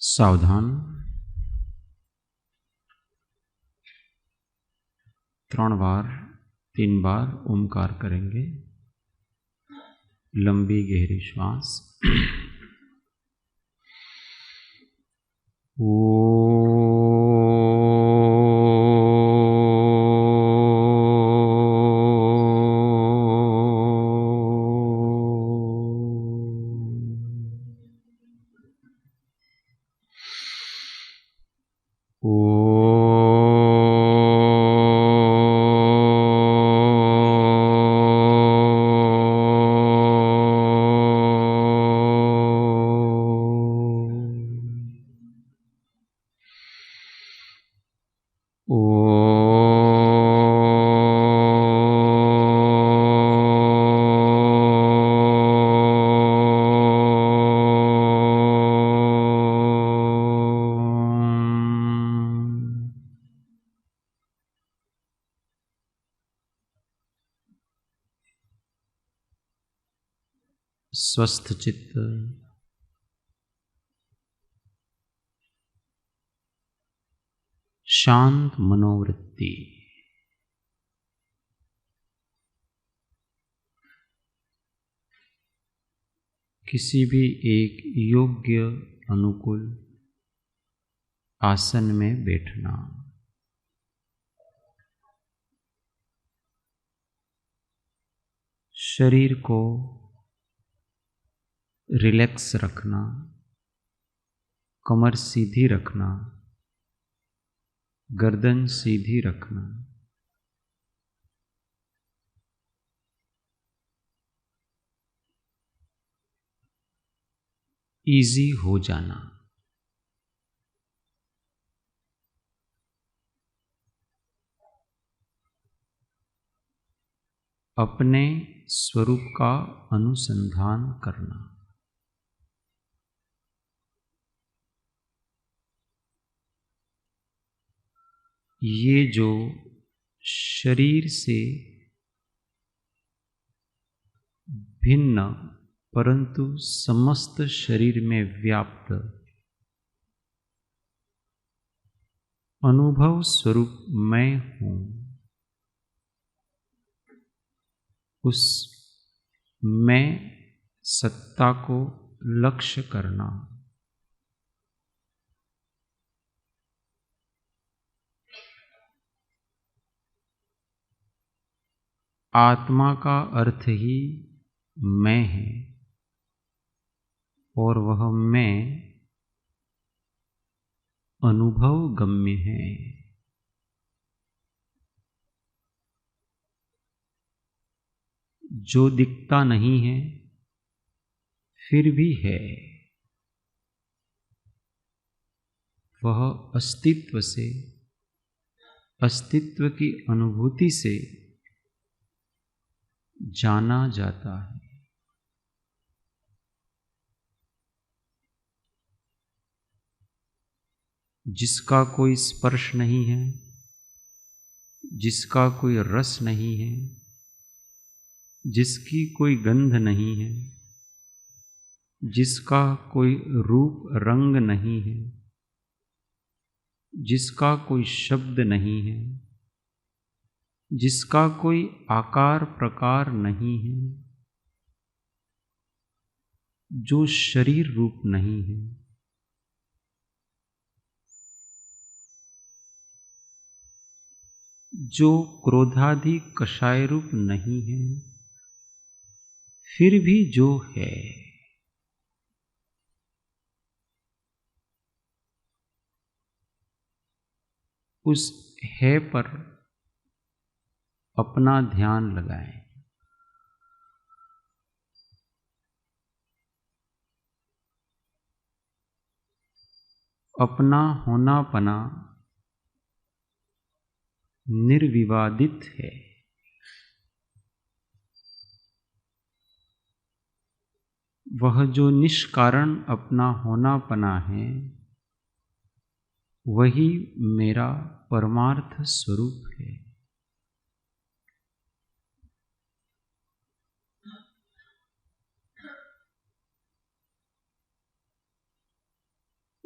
सावधान। 3 बार 3 बार ओमकार करेंगे। लंबी गहरी श्वास। स्वस्थ चित्त, शांत मनोवृत्ति, किसी भी एक योग्य अनुकूल आसन में बैठना। शरीर को रिलैक्स रखना, कमर सीधी रखना, गर्दन सीधी रखना। इजी हो जाना। अपने स्वरूप का अनुसंधान करना। ये जो शरीर से भिन्न परंतु समस्त शरीर में व्याप्त अनुभव स्वरूप मैं हूं, उस मैं सत्ता को लक्ष्य करना। आत्मा का अर्थ ही मैं है और वह मैं अनुभव गम्य है। जो दिखता नहीं है फिर भी है, वह अस्तित्व से, अस्तित्व की अनुभूति से जाना जाता है। जिसका कोई स्पर्श नहीं है, जिसका कोई रस नहीं है, जिसकी कोई गंध नहीं है, जिसका कोई रूप रंग नहीं है, जिसका कोई शब्द नहीं है, जिसका कोई आकार प्रकार नहीं है, जो शरीर रूप नहीं है, जो क्रोधादि कषाय रूप नहीं है, फिर भी जो है, उस है पर अपना ध्यान लगाएं। अपना होनापना निर्विवादित है। वह जो निष्कारण अपना होनापना है, वही मेरा परमार्थ स्वरूप है।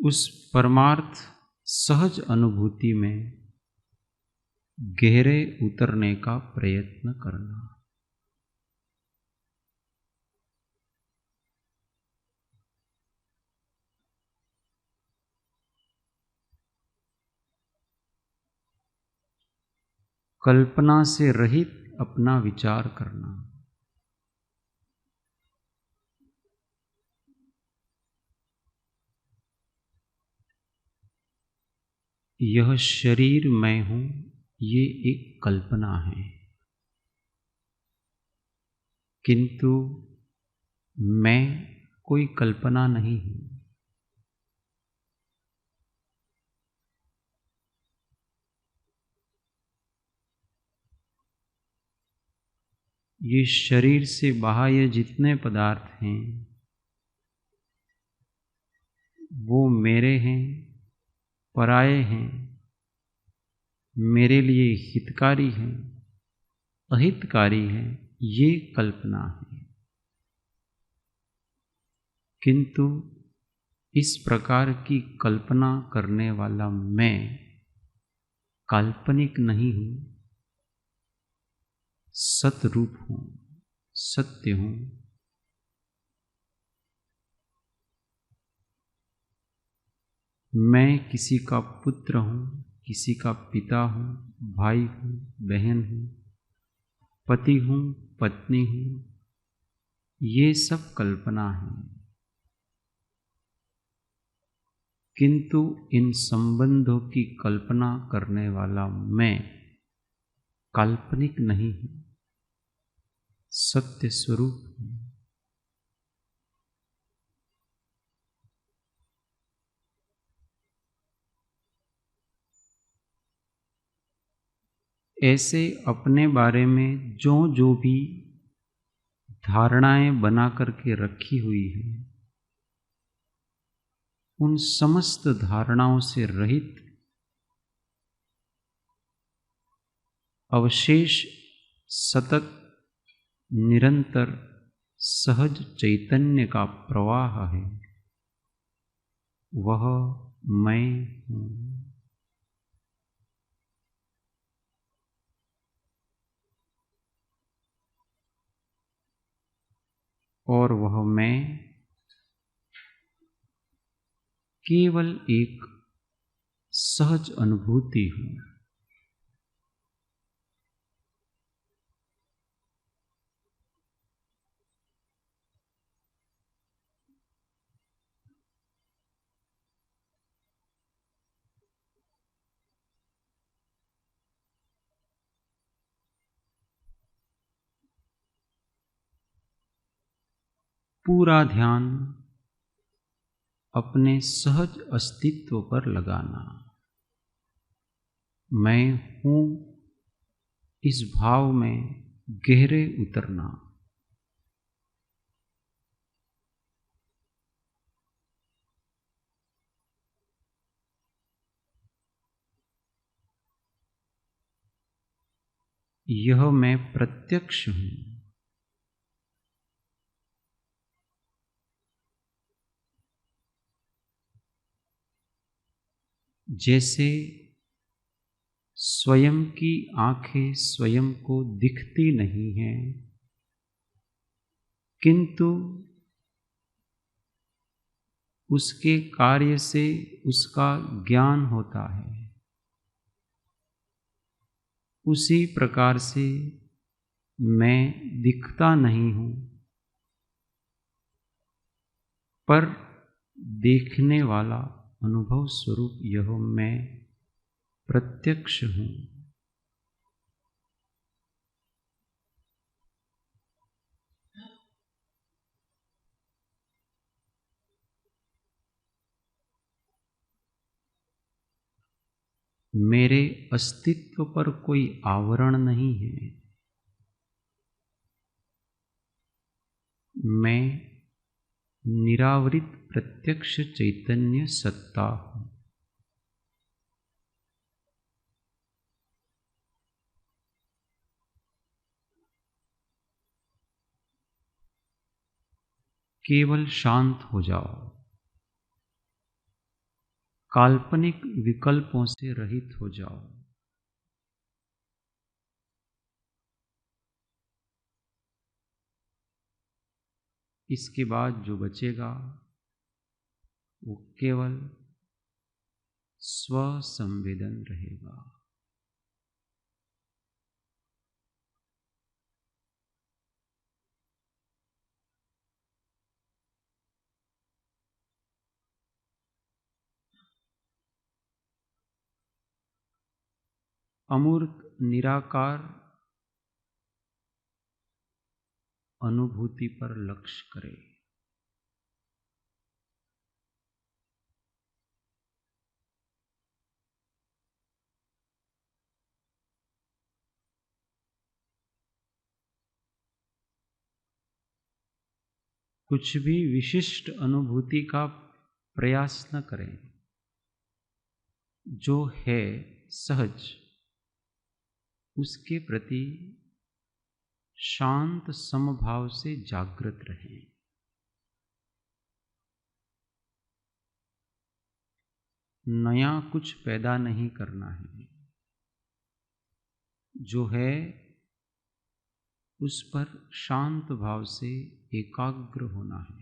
उस परमार्थ सहज अनुभूति में गहरे उतरने का प्रयत्न करना। कल्पना से रहित अपना विचार करना। यह शरीर मैं हूं, ये एक कल्पना है, किंतु मैं कोई कल्पना नहीं हूं। ये शरीर से बाह्य जितने पदार्थ हैं वो मेरे हैं, पराये हैं, मेरे लिए हितकारी हैं, अहितकारी हैं, ये कल्पना है। किंतु इस प्रकार की कल्पना करने वाला मैं काल्पनिक नहीं हूं, सतरूप हूं, सत्य हूं। मैं किसी का पुत्र हूं, किसी का पिता हूं, भाई हूं, बहन हूं, पति हूं, पत्नी हूं, ये सब कल्पना है। किंतु इन संबंधों की कल्पना करने वाला मैं काल्पनिक नहीं हूं, सत्य स्वरूप हूं। ऐसे अपने बारे में जो भी धारणाएं बना करके रखी हुई हैं, उन समस्त धारणाओं से रहित अवशेष सतत निरंतर सहज चैतन्य का प्रवाह है, वह मैं हूं। और वह मैं केवल एक सहज अनुभूति हूं। पूरा ध्यान अपने सहज अस्तित्व पर लगाना। मैं हूं, इस भाव में गहरे उतरना। यह मैं प्रत्यक्ष हूं। जैसे स्वयं की आंखें स्वयं को दिखती नहीं हैं, किंतु उसके कार्य से उसका ज्ञान होता है, उसी प्रकार से मैं दिखता नहीं हूं, पर देखने वाला अनुभव स्वरूप यह मैं प्रत्यक्ष हूं। मेरे अस्तित्व पर कोई आवरण नहीं है। मैं निरावृत प्रत्यक्ष चैतन्य सत्ता हूं। केवल शांत हो जाओ। काल्पनिक विकल्पों से रहित हो जाओ। इसके बाद जो बचेगा वो केवल स्वसंवेदन रहेगा। अमूर्त निराकार अनुभूति पर लक्ष्य करें। कुछ भी विशिष्ट अनुभूति का प्रयास न करें। जो है सहज उसके प्रति शांत समभाव से जागृत रहें। नया कुछ पैदा नहीं करना है। जो है उस पर शांत भाव से एकाग्र होना है।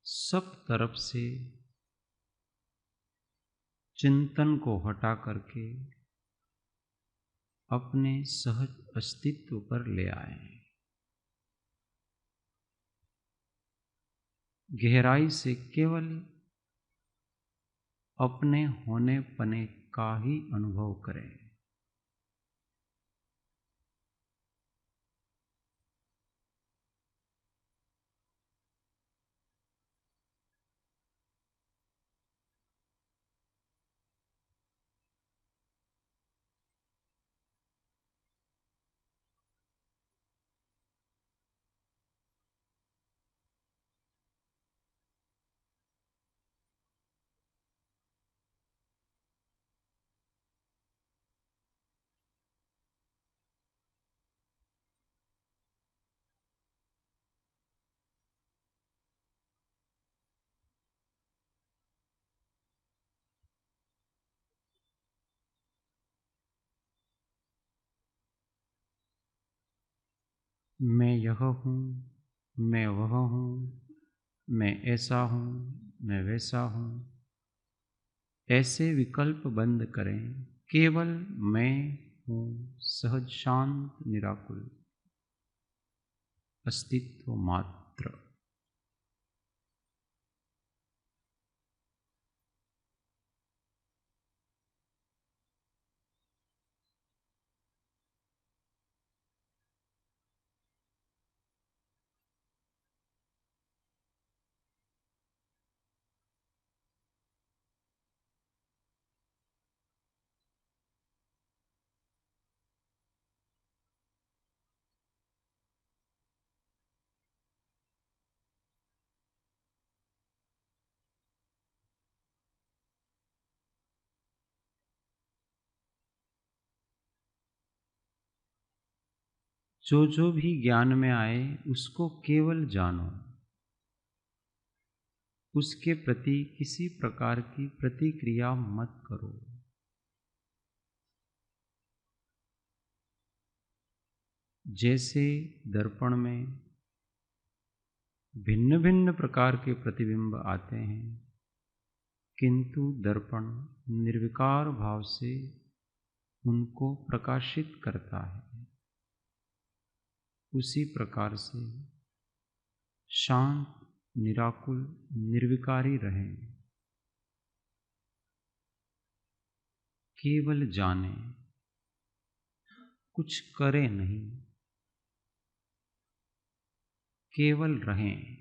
सब तरफ से चिंतन को हटा करके अपने सहज अस्तित्व पर ले आए। गहराई से केवल अपने होने पने का ही अनुभव करें। मैं यह हूँ, मैं वह हूँ, मैं ऐसा हूँ, मैं वैसा हूँ, ऐसे विकल्प बंद करें। केवल मैं हूँ, सहज शांत निराकुल अस्तित्व मात्र। जो भी ज्ञान में आए उसको केवल जानो। उसके प्रति किसी प्रकार की प्रतिक्रिया मत करो। जैसे दर्पण में भिन्न भिन्न प्रकार के प्रतिबिंब आते हैं, किंतु दर्पण निर्विकार भाव से उनको प्रकाशित करता है, उसी प्रकार से शांत निराकुल निर्विकारी रहें। केवल जाने, कुछ करे नहीं, केवल रहें।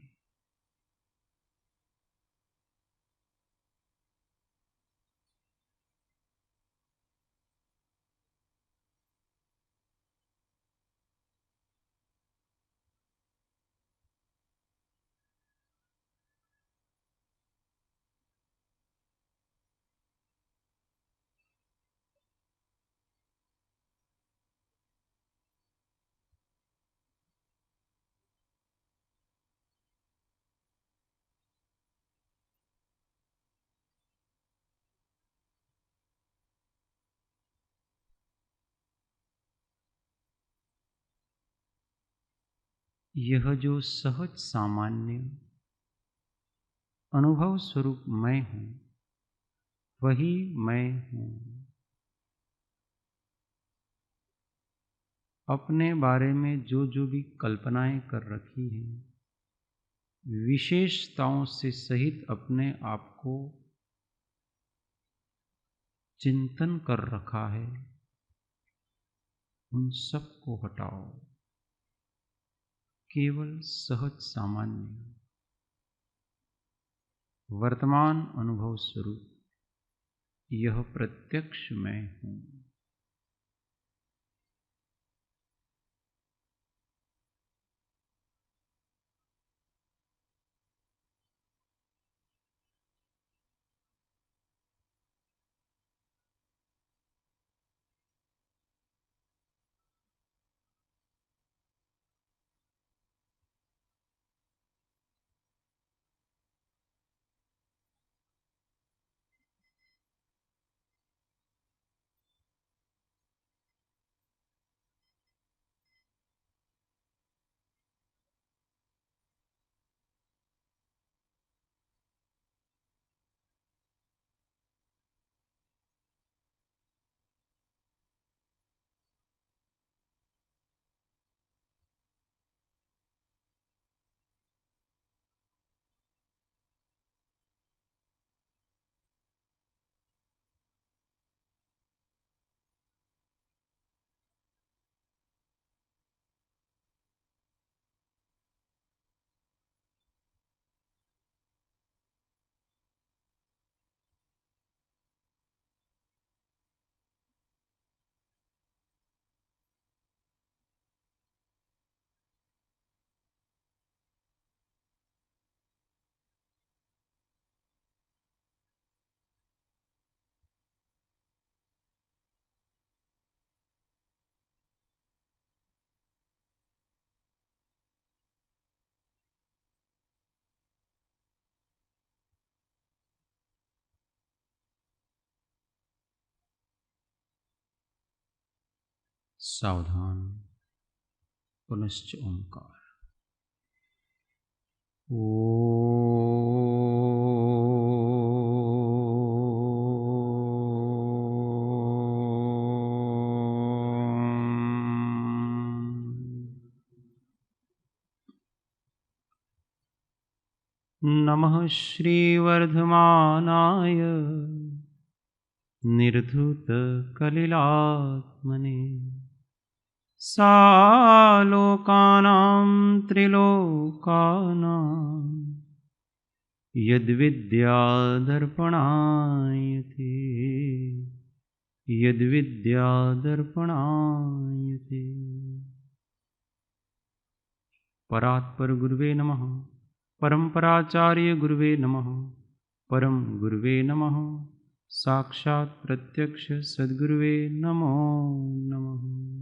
यह जो सहज सामान्य अनुभव स्वरूप मैं हूँ, वही मैं हूँ। अपने बारे में जो जो भी कल्पनाएं कर रखी हैं, विशेषताओं से सहित अपने आप को चिंतन कर रखा है, उन सब को हटाओ। केवल सहज सामान्य वर्तमान अनुभव स्वरूप यह प्रत्यक्ष मैं हूँ। सावधान। पुनश्च ओंकार। नमः श्रीवर्धमानाय निर्धूतकलिलात्मने सालोकानां त्रिलोकानां यद्विद्यादर्पणायते यद्विद्यादर्पणायते। परात्पर गुरुवे नमः। परम्पराचार्य गुरुवे नमः। परम गुरुवे नमः। साक्षात् प्रत्यक्ष सद्गुरुवे नमो नमः।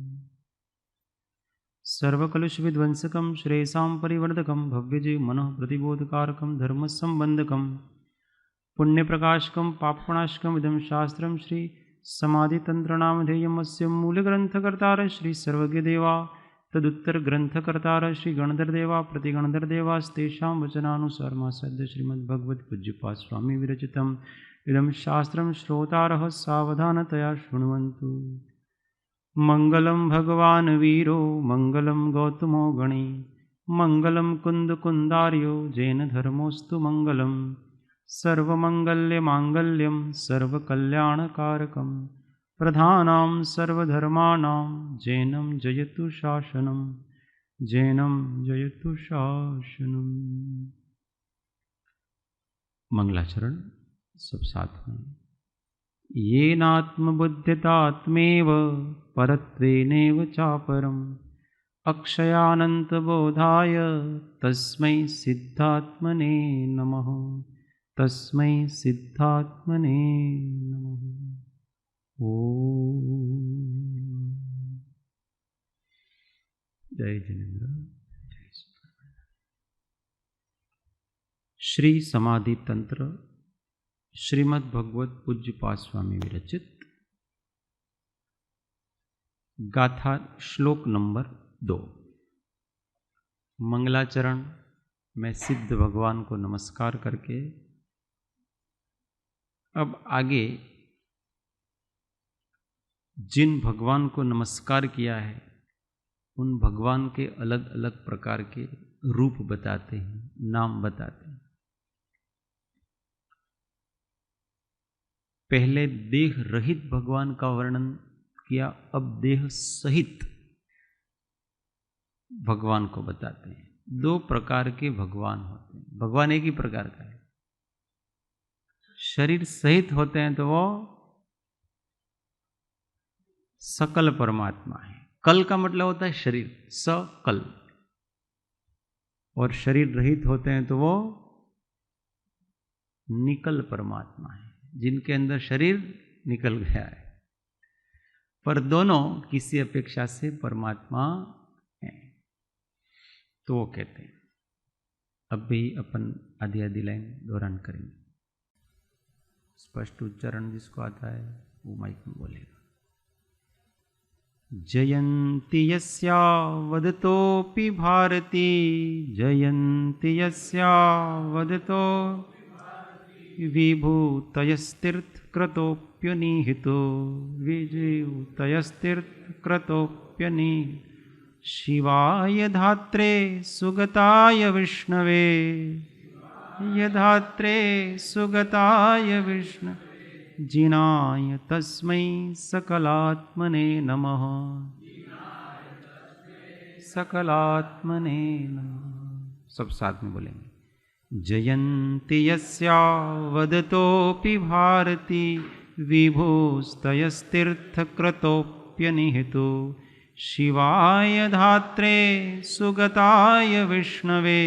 सर्वकलुषविध्वंसकं श्रेयसां परिवर्धकं भव्यजय मनः प्रतिबोधकारकं धर्मसंबंधकं पुण्यप्रकाशकं पापनाशकम् इदं शास्त्रं श्री समाधितन्त्रनामधेयमस्य मूलग्रन्थकर्तारः श्री सर्वज्ञदेवा तदुत्तरग्रन्थकर्तारः श्री गणधरदेवा प्रतिगणधरदेवास्तेषां वचनानुसारमासाद्य श्रीमद्भगवत्पूज्यपाद स्वामी विरचितम् इदं शास्त्रं श्रोतारः सावधानतया शृण्वन्तु। मंगलम भगवान वीरो मंगलम गौतमो गणे मंगलम कुंदकुंदार्यो जैन धर्मोस्तु मंगलम सर्वमंगल्य मांगल्यम सर्वकल्याणकारकम प्रधानां सर्वधर्माणां जैनं जयतु शासनम जैनम जयतु शासनम। मंगलाचरण सब साथ में। येनात्मबुद्धितात्मेव परत्वेनेव चापरम अक्षयानंतबोधाय तस्मै सिद्धात्मने नमः। तस्मै सिद्धात्मने नमः। ओम। जय जिनेन्द्र। श्री समाधि तंत्र श्रीमद् भगवत पूज्यपाद स्वामी विरचित गाथा श्लोक नंबर 2। मंगलाचरण में सिद्ध भगवान को नमस्कार करके अब आगे जिन भगवान को नमस्कार किया है उन भगवान के अलग अलग प्रकार के रूप बताते हैं, नाम बताते हैं। पहले देह रहित भगवान का वर्णन किया, अब देह सहित भगवान को बताते हैं। 2 प्रकार के भगवान होते हैं। भगवान एक ही प्रकार का है। शरीर सहित होते हैं तो वो सकल परमात्मा है। कल का मतलब होता है शरीर, सकल। और शरीर रहित होते हैं तो वो निकल परमात्मा है, जिनके अंदर शरीर निकल गया है, पर दोनों किसी अपेक्षा से परमात्मा हैं। तो वो कहते हैं। अब भी अपन आधी आधी लाइन दोहरान करेंगे। स्पष्ट उच्चारण जिसको आता है वो माइक में बोलेगा। जयन्ति यस्या वदतोऽपि भारती, जयन्ति यस्या वदतो विभूतयस्तीर्थकृतोऽप्यनिहितो, विभूतयस्तीर्थकृतोऽप्यनिहितो। शिवाय धात्रे सुगताय विष्णवे, यधात्रे सुगताय विष्णु, जिनाय तस्मै सकलात्मने नमः। सकलात्मने नमः। सब साथ में बोलेंगे। जयन्ति यस्या वदतोऽपि भारती, विभूस्तयस्तीर्थकृतोऽप्यनिहितो। शिवाय धात्रे सुगताय विष्णवे,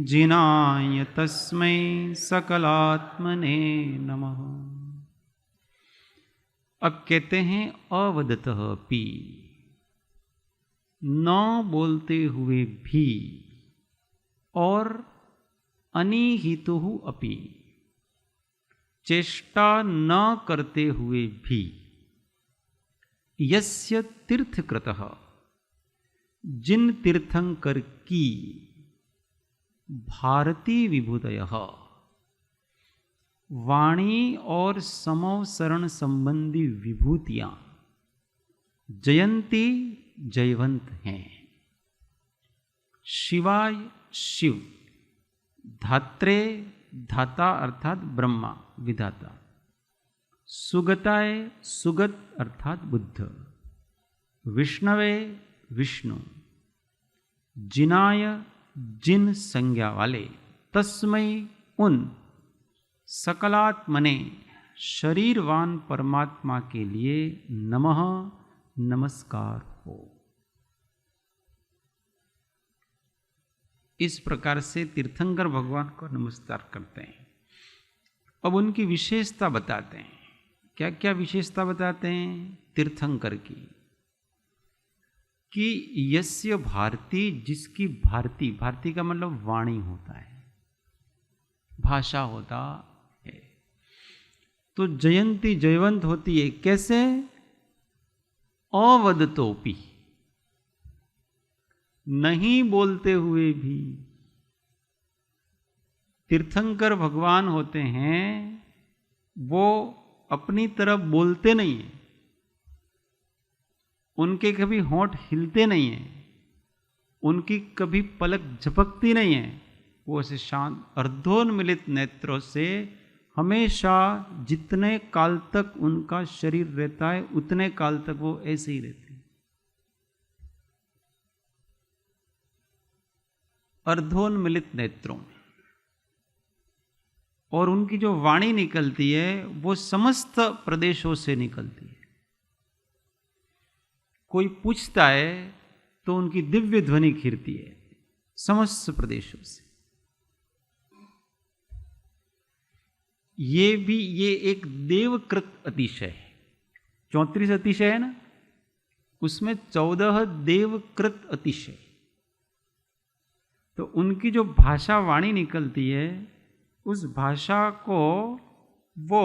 जिनाय तस्मै सकलात्मने नमः। अब कहते हैं अवदतः पी, न बोलते हुए भी, और अनिहितुः अपि, चेष्टा न करते हुए भी। यस्य तीर्थकृतः, जिन तीर्थंकर की, भारती विभूतयः, वाणी और समवसरण संबंधी विभूतियां, जयंती जयवंत हैं। शिवाय शिव, धात्रे धाता अर्थात ब्रह्मा विधाता, सुगताय सुगत अर्थात बुद्ध, विष्णवे विष्णु, जिनाय जिन संज्ञा वाले, तस्मै उन, सकलात्मने शरीरवान परमात्मा के लिए नमः नमस्कार हो। इस प्रकार से तीर्थंकर भगवान को नमस्कार करते हैं। अब उनकी विशेषता बताते हैं। क्या क्या विशेषता बताते हैं तीर्थंकर की? कि यस्य भारती, जिसकी भारती, भारती का मतलब वाणी होता है, भाषा होता है। तो जयंती जयवंत होती है। कैसे? अवदतोपि, नहीं बोलते हुए भी। तीर्थंकर भगवान होते हैं, वो अपनी तरफ बोलते नहीं हैं, उनके कभी होंठ हिलते नहीं हैं, उनकी कभी पलक झपकती नहीं है। वो ऐसे शांत अर्धोन्मिलित नेत्रों से हमेशा जितने काल तक उनका शरीर रहता है उतने काल तक वो ऐसे ही रहते हैं। अर्धोन्मिलित नेत्रों में, और उनकी जो वाणी निकलती है वो समस्त प्रदेशों से निकलती है। कोई पूछता है तो उनकी दिव्य ध्वनि खिरती है समस्त प्रदेशों से। ये एक देवकृत अतिशय है। 34 अतिशय है ना, उसमें 14 देवकृत अतिशय। तो उनकी जो भाषा वाणी निकलती है, उस भाषा को वो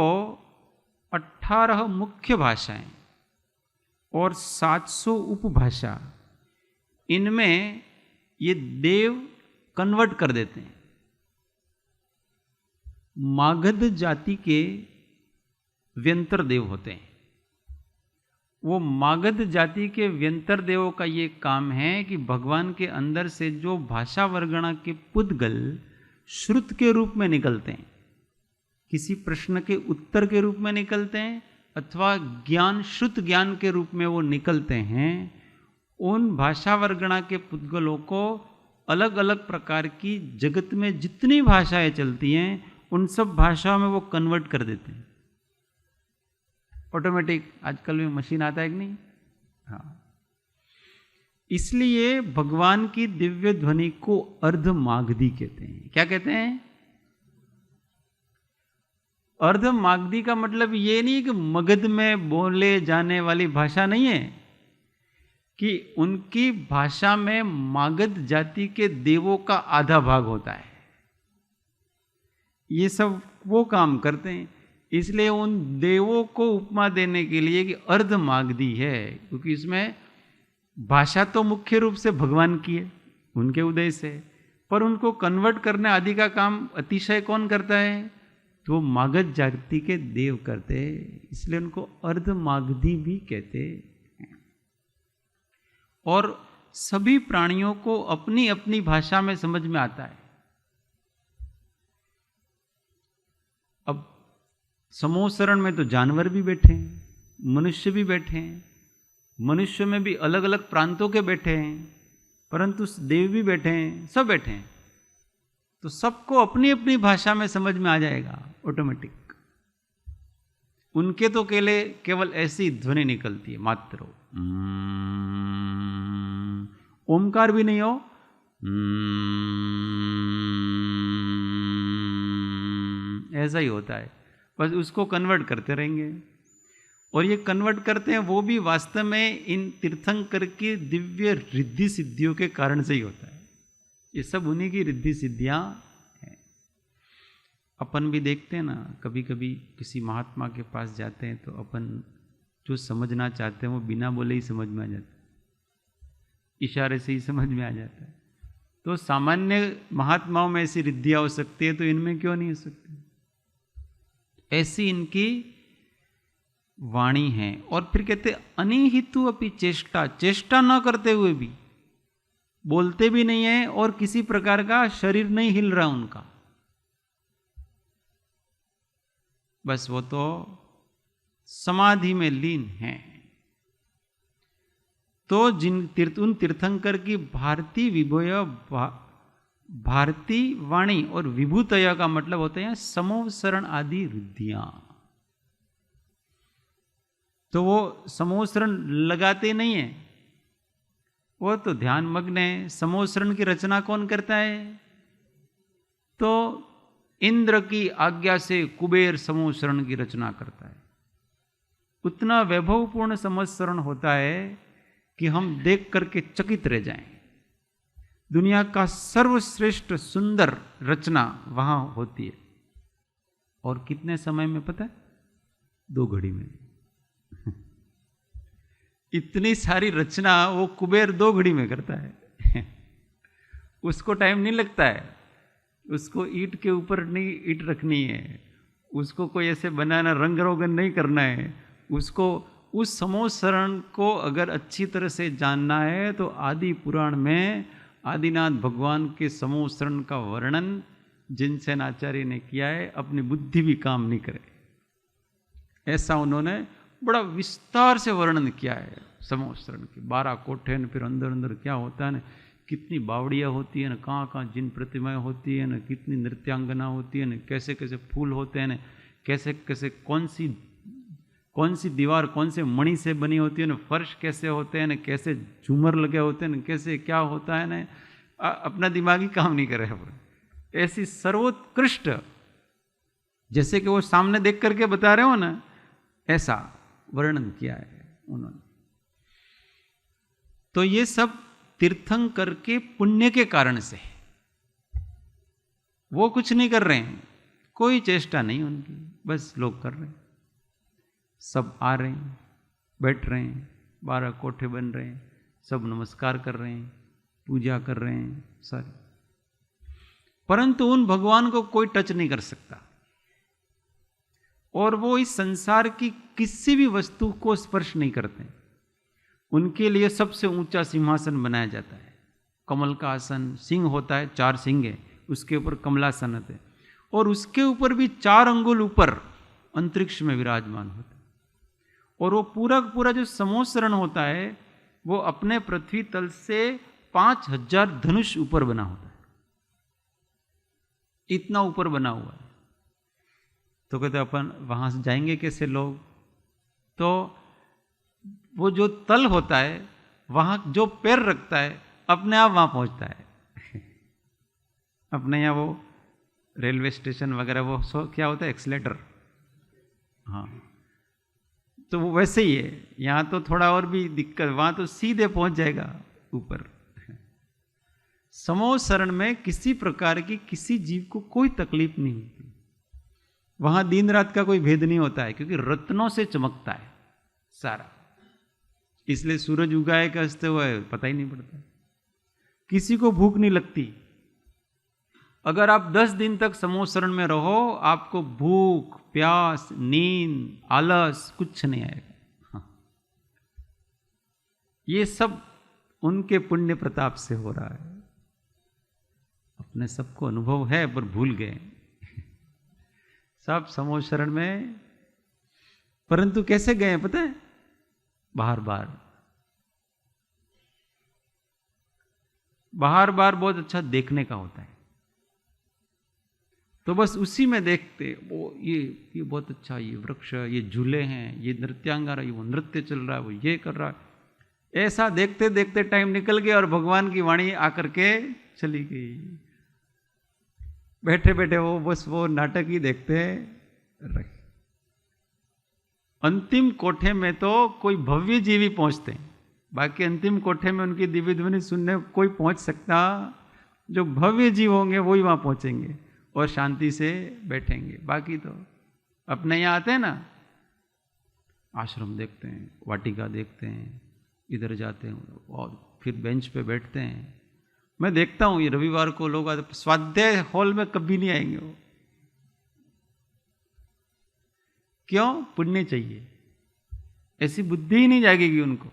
18 मुख्य भाषाएं और 700 उपभाषा, इनमें ये देव कन्वर्ट कर देते हैं। मागध जाति के व्यंतर देव होते हैं। वो मागध जाति के व्यंतर देवों का ये काम है कि भगवान के अंदर से जो भाषा वर्गणा के पुद्गल श्रुत के रूप में निकलते हैं, किसी प्रश्न के उत्तर के रूप में निकलते हैं अथवा ज्ञान, श्रुत ज्ञान के रूप में वो निकलते हैं, उन भाषा वर्गणा के पुद्गलों को अलग अलग प्रकार की जगत में जितनी भाषाएं चलती हैं उन सब भाषाओं में वो कन्वर्ट कर देते हैं ऑटोमेटिक। आजकल में मशीन आता है कि नहीं? हाँ। इसलिए भगवान की दिव्य ध्वनि को अर्धमागधी कहते हैं। क्या कहते हैं? अर्धमागधी का मतलब ये नहीं कि मगध में बोले जाने वाली भाषा नहीं है, कि उनकी भाषा में मागध जाति के देवों का आधा भाग होता है। ये सब वो काम करते हैं। इसलिए उन देवों को उपमा देने के लिए कि अर्धमागधी है, क्योंकि इसमें भाषा तो मुख्य रूप से भगवान की है, उनके उदय से, पर उनको कन्वर्ट करने आदि का काम अतिशय कौन करता है? तो मागध जाति के देव करते हैं। इसलिए उनको अर्धमागधी भी कहते हैं। और सभी प्राणियों को अपनी अपनी भाषा में समझ में आता है। अब समोसरण में तो जानवर भी बैठे हैं, मनुष्य भी बैठे हैं, मनुष्य में भी अलग अलग प्रांतों के बैठे हैं, परंतु देव भी बैठे हैं, सब बैठे हैं। तो सबको अपनी अपनी भाषा में समझ में आ जाएगा ऑटोमेटिक। उनके तो केवल ऐसी ध्वनि निकलती है मात्र, ओमकार भी नहीं हो, ऐसा ही होता है। बस उसको कन्वर्ट करते रहेंगे। और ये कन्वर्ट करते हैं वो भी वास्तव में इन तीर्थंकर की दिव्य रिद्धि सिद्धियों के कारण से ही होता है। ये सब उन्हीं की रिद्धि सिद्धियां हैं। अपन भी देखते हैं ना, कभी कभी किसी महात्मा के पास जाते हैं तो अपन जो समझना चाहते हैं वो बिना बोले ही समझ में आ जाता है, इशारे से ही समझ में आ जाता है। तो सामान्य महात्माओं में ऐसी रिद्धियां हो सकती है, तो इनमें क्यों नहीं हो सकती? ऐसी इनकी वाणी है। और फिर कहते अनिहितु अपि चेष्टा, चेष्टा न करते हुए भी, बोलते भी नहीं है और किसी प्रकार का शरीर नहीं हिल रहा उनका, बस वो तो समाधि में लीन है। तो उन तीर्थंकर की भारती विभूय, भारती वाणी और विभूतया का मतलब होता है समोसरण आदि रिद्धियां। तो वो समोसरण लगाते नहीं है, वो तो ध्यान मग्न है। समोसरण की रचना कौन करता है? तो इंद्र की आज्ञा से कुबेर समोसरण की रचना करता है। उतना वैभवपूर्ण समोसरण होता है कि हम देख करके चकित रह जाएं। दुनिया का सर्वश्रेष्ठ सुंदर रचना वहां होती है। और कितने समय में पता है? 2 घड़ी में। इतनी सारी रचना वो कुबेर 2 घड़ी में करता है। उसको टाइम नहीं लगता है। उसको ईंट के ऊपर नहीं ईंट रखनी है, उसको कोई ऐसे बनाना, रंग रोगन नहीं करना है। उसको उस समोसरण को अगर अच्छी तरह से जानना है तो आदि पुराण में आदिनाथ भगवान के समोसरण का वर्णन जिनसेन आचार्य ने किया है। अपनी बुद्धि भी काम नहीं करे, ऐसा उन्होंने बड़ा विस्तार से वर्णन किया है समोसरण के। 12 कोठे, फिर अंदर अंदर क्या होता है ना, कितनी बावड़ियाँ होती है ना, कहाँ कहाँ जिन प्रतिमाएं होती है ना, कितनी नृत्यांगना होती है ना, कैसे कैसे फूल होते हैं ना, कैसे कैसे कौन सी दीवार कौन से मणि से बनी होती है ना, फर्श कैसे होते हैं ना, कैसे झूमर लगे होते हैं ना, कैसे क्या होता है ना, अपना दिमाग ही काम नहीं करे। ऐसी सर्वोत्कृष्ट, जैसे कि वो सामने देख करके बता रहे हो ना, ऐसा वर्णन किया है उन्होंने। तो ये सब तीर्थंकर के पुण्य के कारण से, वो कुछ नहीं कर रहे हैं, कोई चेष्टा नहीं उनकी, बस लोग कर रहे हैं। सब आ रहे हैं, बैठ रहे हैं, 12 कोठे बन रहे हैं, सब नमस्कार कर रहे हैं, पूजा कर रहे हैं सारे, परंतु उन भगवान को कोई टच नहीं कर सकता। और वो इस संसार की किसी भी वस्तु को स्पर्श नहीं करते। उनके लिए सबसे ऊंचा सिंहासन बनाया जाता है, कमल का आसन, सिंह होता है, 4 सिंह है, उसके ऊपर कमलासन है, और उसके ऊपर भी 4 अंगुल ऊपर अंतरिक्ष में विराजमान होता है। और वो पूरा पूरा जो समोसरण होता है, वो अपने पृथ्वी तल से 5000 धनुष ऊपर बना होता है, इतना ऊपर बना हुआ है। तो कहते अपन वहां से जाएंगे कैसे लोग? तो वो जो तल होता है, वहां जो पैर रखता है अपने आप वहां पहुंचता है। अपने यहाँ वो रेलवे स्टेशन वगैरह वो क्या होता है, एक्सीलेटर, हाँ, तो वो वैसे ही है। यहाँ तो थोड़ा और भी दिक्कत, वहां तो सीधे पहुंच जाएगा ऊपर। समोसरण में किसी प्रकार की किसी जीव को कोई तकलीफ नहीं होती। वहां दिन रात का कोई भेद नहीं होता है, क्योंकि रत्नों से चमकता है सारा, इसलिए सूरज उगाए का अस्त हुआ है पता ही नहीं पड़ता। किसी को भूख नहीं लगती। अगर आप 10 दिन तक समोसरण में रहो, आपको भूख, प्यास, नींद, आलस कुछ नहीं आएगा। हाँ। ये सब उनके पुण्य प्रताप से हो रहा है। अपने सबको अनुभव है पर भूल गए सब समोसरण में। परंतु कैसे गए पता है? बार बार बहुत अच्छा देखने का होता है, तो बस उसी में देखते वो ये बहुत अच्छा, ये वृक्ष, ये झूले हैं, ये नृत्यांगना, ये वो नृत्य चल रहा है, वो ये कर रहा है। ऐसा देखते देखते टाइम निकल गया और भगवान की वाणी आकर के चली गई। बैठे बैठे वो बस वो नाटक ही देखते रहे। अंतिम कोठे में तो कोई भव्य जीवी पहुंचते हैं, बाकी अंतिम कोठे में उनकी दिव्य ध्वनि सुनने कोई पहुंच सकता। जो भव्य जीव होंगे वही वहां पहुंचेंगे और शांति से बैठेंगे। बाकी तो अपने यहाँ आते हैं ना, आश्रम देखते हैं, वाटिका देखते हैं, इधर जाते हैं और फिर बेंच पे बैठते हैं। मैं देखता हूँ ये रविवार को लोग आते, स्वाध्याय हॉल में कभी नहीं आएंगे वो। क्यों? पुण्य चाहिए, ऐसी बुद्धि ही नहीं जागेगी उनको।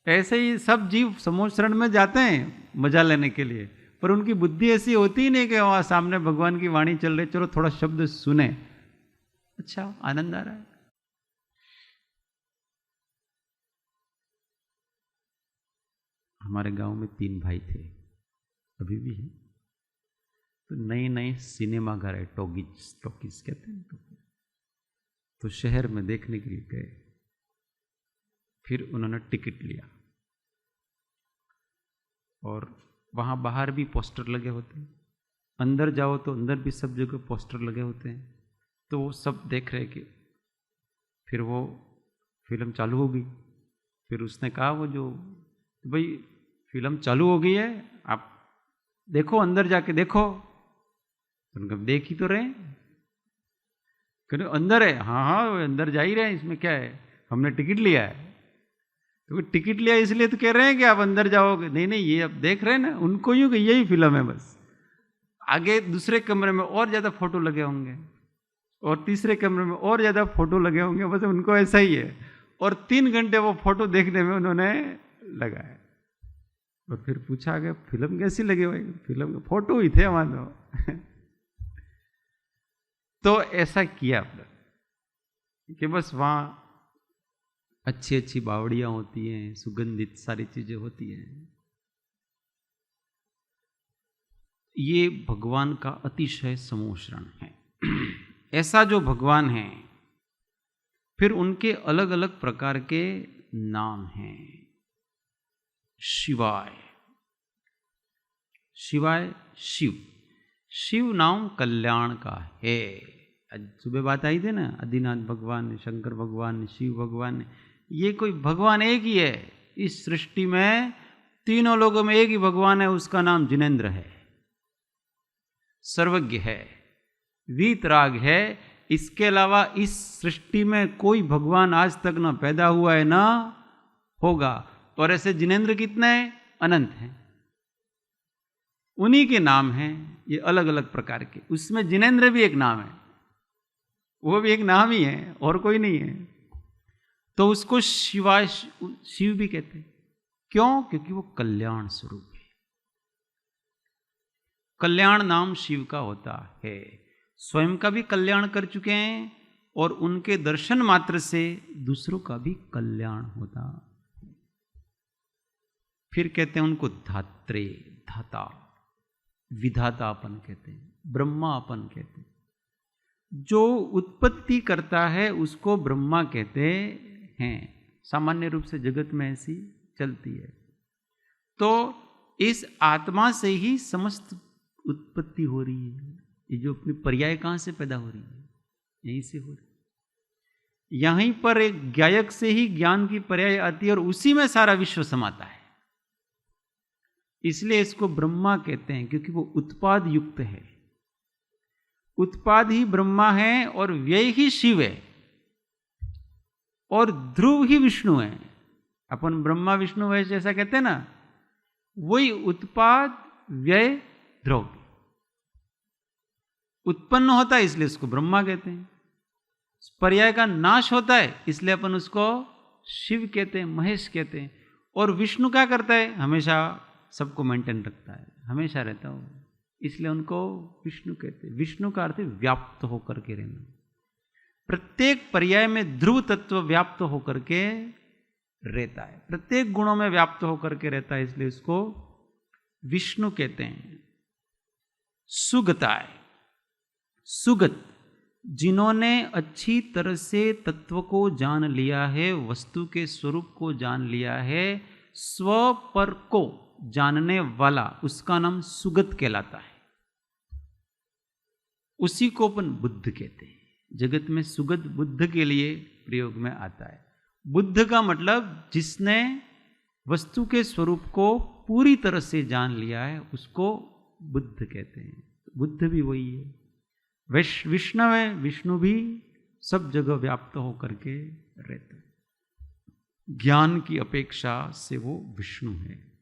ऐसे ही सब जीव समोसरण में जाते हैं मजा लेने के लिए, पर उनकी बुद्धि ऐसी होती ही नहीं कि वहां सामने भगवान की वाणी चल रही, चलो थोड़ा शब्द सुने, अच्छा आनंद आ रहा है। हमारे गांव में 3 भाई थे, अभी भी है। तो नए नए सिनेमा घर है, टॉकीज कहते हैं। तो शहर में देखने के लिए गए, फिर उन्होंने टिकट लिया और वहां बाहर भी पोस्टर लगे होते हैं, अंदर जाओ तो अंदर भी सब जगह पोस्टर लगे होते हैं। तो वो सब देख रहे कि फिर वो फिल्म चालू हो गई। फिर उसने कहा वो जो, भाई फिल्म चालू हो गई है, आप देखो, अंदर जाके देखो। तो उनका देख ही तो रहे, अंदर है। हाँ अंदर जा ही रहे हैं, इसमें क्या है, हमने टिकट लिया है। तो टिकट लिया इसलिए तो कह रहे हैं कि आप अंदर जाओगे। नहीं ये आप देख रहे हैं ना, उनको यूं कि यही फिल्म है बस। आगे दूसरे कमरे में और ज्यादा फोटो लगे होंगे, और तीसरे कमरे में और ज्यादा फोटो लगे होंगे, बस उनको ऐसा ही है। और 3 घंटे वो फोटो देखने में उन्होंने लगाया। और फिर पूछा कि फिल्म कैसी लगी भाई? फिल्म के फोटो ही थे वहां तो ऐसा किया आपने कि बस वहां अच्छी अच्छी बावड़ियां होती हैं, सुगंधित सारी चीजें होती हैं, ये भगवान का अतिशय समोषण है। ऐसा जो भगवान है, फिर उनके अलग अलग प्रकार के नाम हैं। शिवाय, शिवाय शिव, शिव नाम कल्याण का है। आज सुबह बात आई थी ना, आदिनाथ भगवान, शंकर भगवान, शिव भगवान, ये कोई भगवान एक ही है। इस सृष्टि में तीनों लोगों में एक ही भगवान है, उसका नाम जिनेंद्र है, सर्वज्ञ है, वीतराग है। इसके अलावा इस सृष्टि में कोई भगवान आज तक ना पैदा हुआ है ना होगा। और ऐसे जिनेंद्र कितने हैं? अनंत हैं। उन्हीं के नाम हैं ये अलग अलग प्रकार के। उसमें जिनेंद्र भी एक नाम है, वो भी एक नाम ही है और कोई नहीं है। तो उसको शिवाय, शिव भी कहते हैं। क्यों? क्योंकि वो कल्याण स्वरूप है। कल्याण नाम शिव का होता है। स्वयं का भी कल्याण कर चुके हैं और उनके दर्शन मात्र से दूसरों का भी कल्याण होता। फिर कहते हैं उनको धात्रे, धाता, विधाता अपन कहते हैं, ब्रह्मा अपन कहते हैं। जो उत्पत्ति करता है उसको ब्रह्मा कहते हैं। सामान्य रूप से जगत में ऐसी चलती है। तो इस आत्मा से ही समस्त उत्पत्ति हो रही है। ये जो अपनी पर्याय कहां से पैदा हो रही है? यहीं से हो रही है। यहीं पर एक ज्ञायक से ही ज्ञान की पर्याय आती है और उसी में सारा विश्व समाता है। इसलिए इसको ब्रह्मा कहते हैं, क्योंकि वो उत्पाद युक्त है। उत्पाद ही ब्रह्मा है और व्यय ही शिव है और ध्रुव ही विष्णु है। अपन ब्रह्मा विष्णु वैसे ऐसा कहते हैं ना, वही उत्पाद व्यय ध्रुव उत्पन्न होता है, इसलिए उसको ब्रह्मा कहते हैं। पर्याय का नाश होता है, इसलिए अपन उसको शिव कहते हैं, महेश कहते हैं। और विष्णु क्या करता है? हमेशा सबको मेंटेन रखता है, हमेशा रहता हो, इसलिए उनको विष्णु कहते हैं। विष्णु का अर्थ है व्याप्त होकर के रहना। प्रत्येक पर्याय में ध्रुव तत्व व्याप्त होकर के रहता है, प्रत्येक गुणों में व्याप्त होकर के रहता है, इसलिए उसको विष्णु कहते हैं। सुगताय, सुगत, जिन्होंने अच्छी तरह से तत्व को जान लिया है, वस्तु के स्वरूप को जान लिया है, स्व पर को जानने वाला, उसका नाम सुगत कहलाता है। उसी को अपन बुद्ध कहते हैं। जगत में सुगत बुद्ध के लिए प्रयोग में आता है। बुद्ध का मतलब जिसने वस्तु के स्वरूप को पूरी तरह से जान लिया है, उसको बुद्ध कहते हैं। बुद्ध भी वही है। विष्णु है, विष्णु भी सब जगह व्याप्त होकर के रहता है। ज्ञान की अपेक्षा से वो विष्णु है।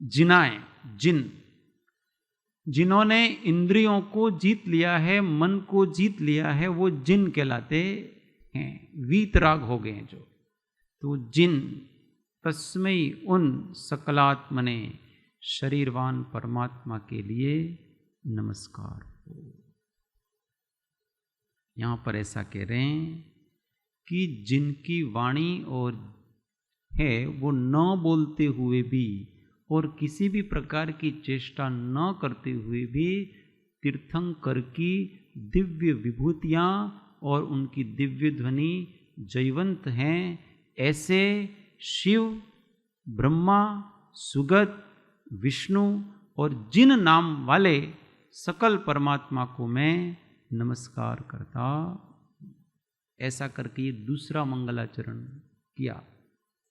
जिनाए, जिन, जिन्होंने इंद्रियों को जीत लिया है, मन को जीत लिया है, वो जिन कहलाते हैं। वीतराग हो गए जो, तो जिन। तस्मै, उन सकलात्मने, शरीरवान परमात्मा के लिए नमस्कार हो। यहां पर ऐसा कह रहे हैं कि जिनकी वाणी और है वो न बोलते हुए भी और किसी भी प्रकार की चेष्टा न करते हुए भी तीर्थंकर की दिव्य विभूतियां और उनकी दिव्य ध्वनि जयवंत हैं। ऐसे शिव, ब्रह्मा, सुगत, विष्णु और जिन नाम वाले सकल परमात्मा को मैं नमस्कार करता। ऐसा करके ये दूसरा मंगलाचरण किया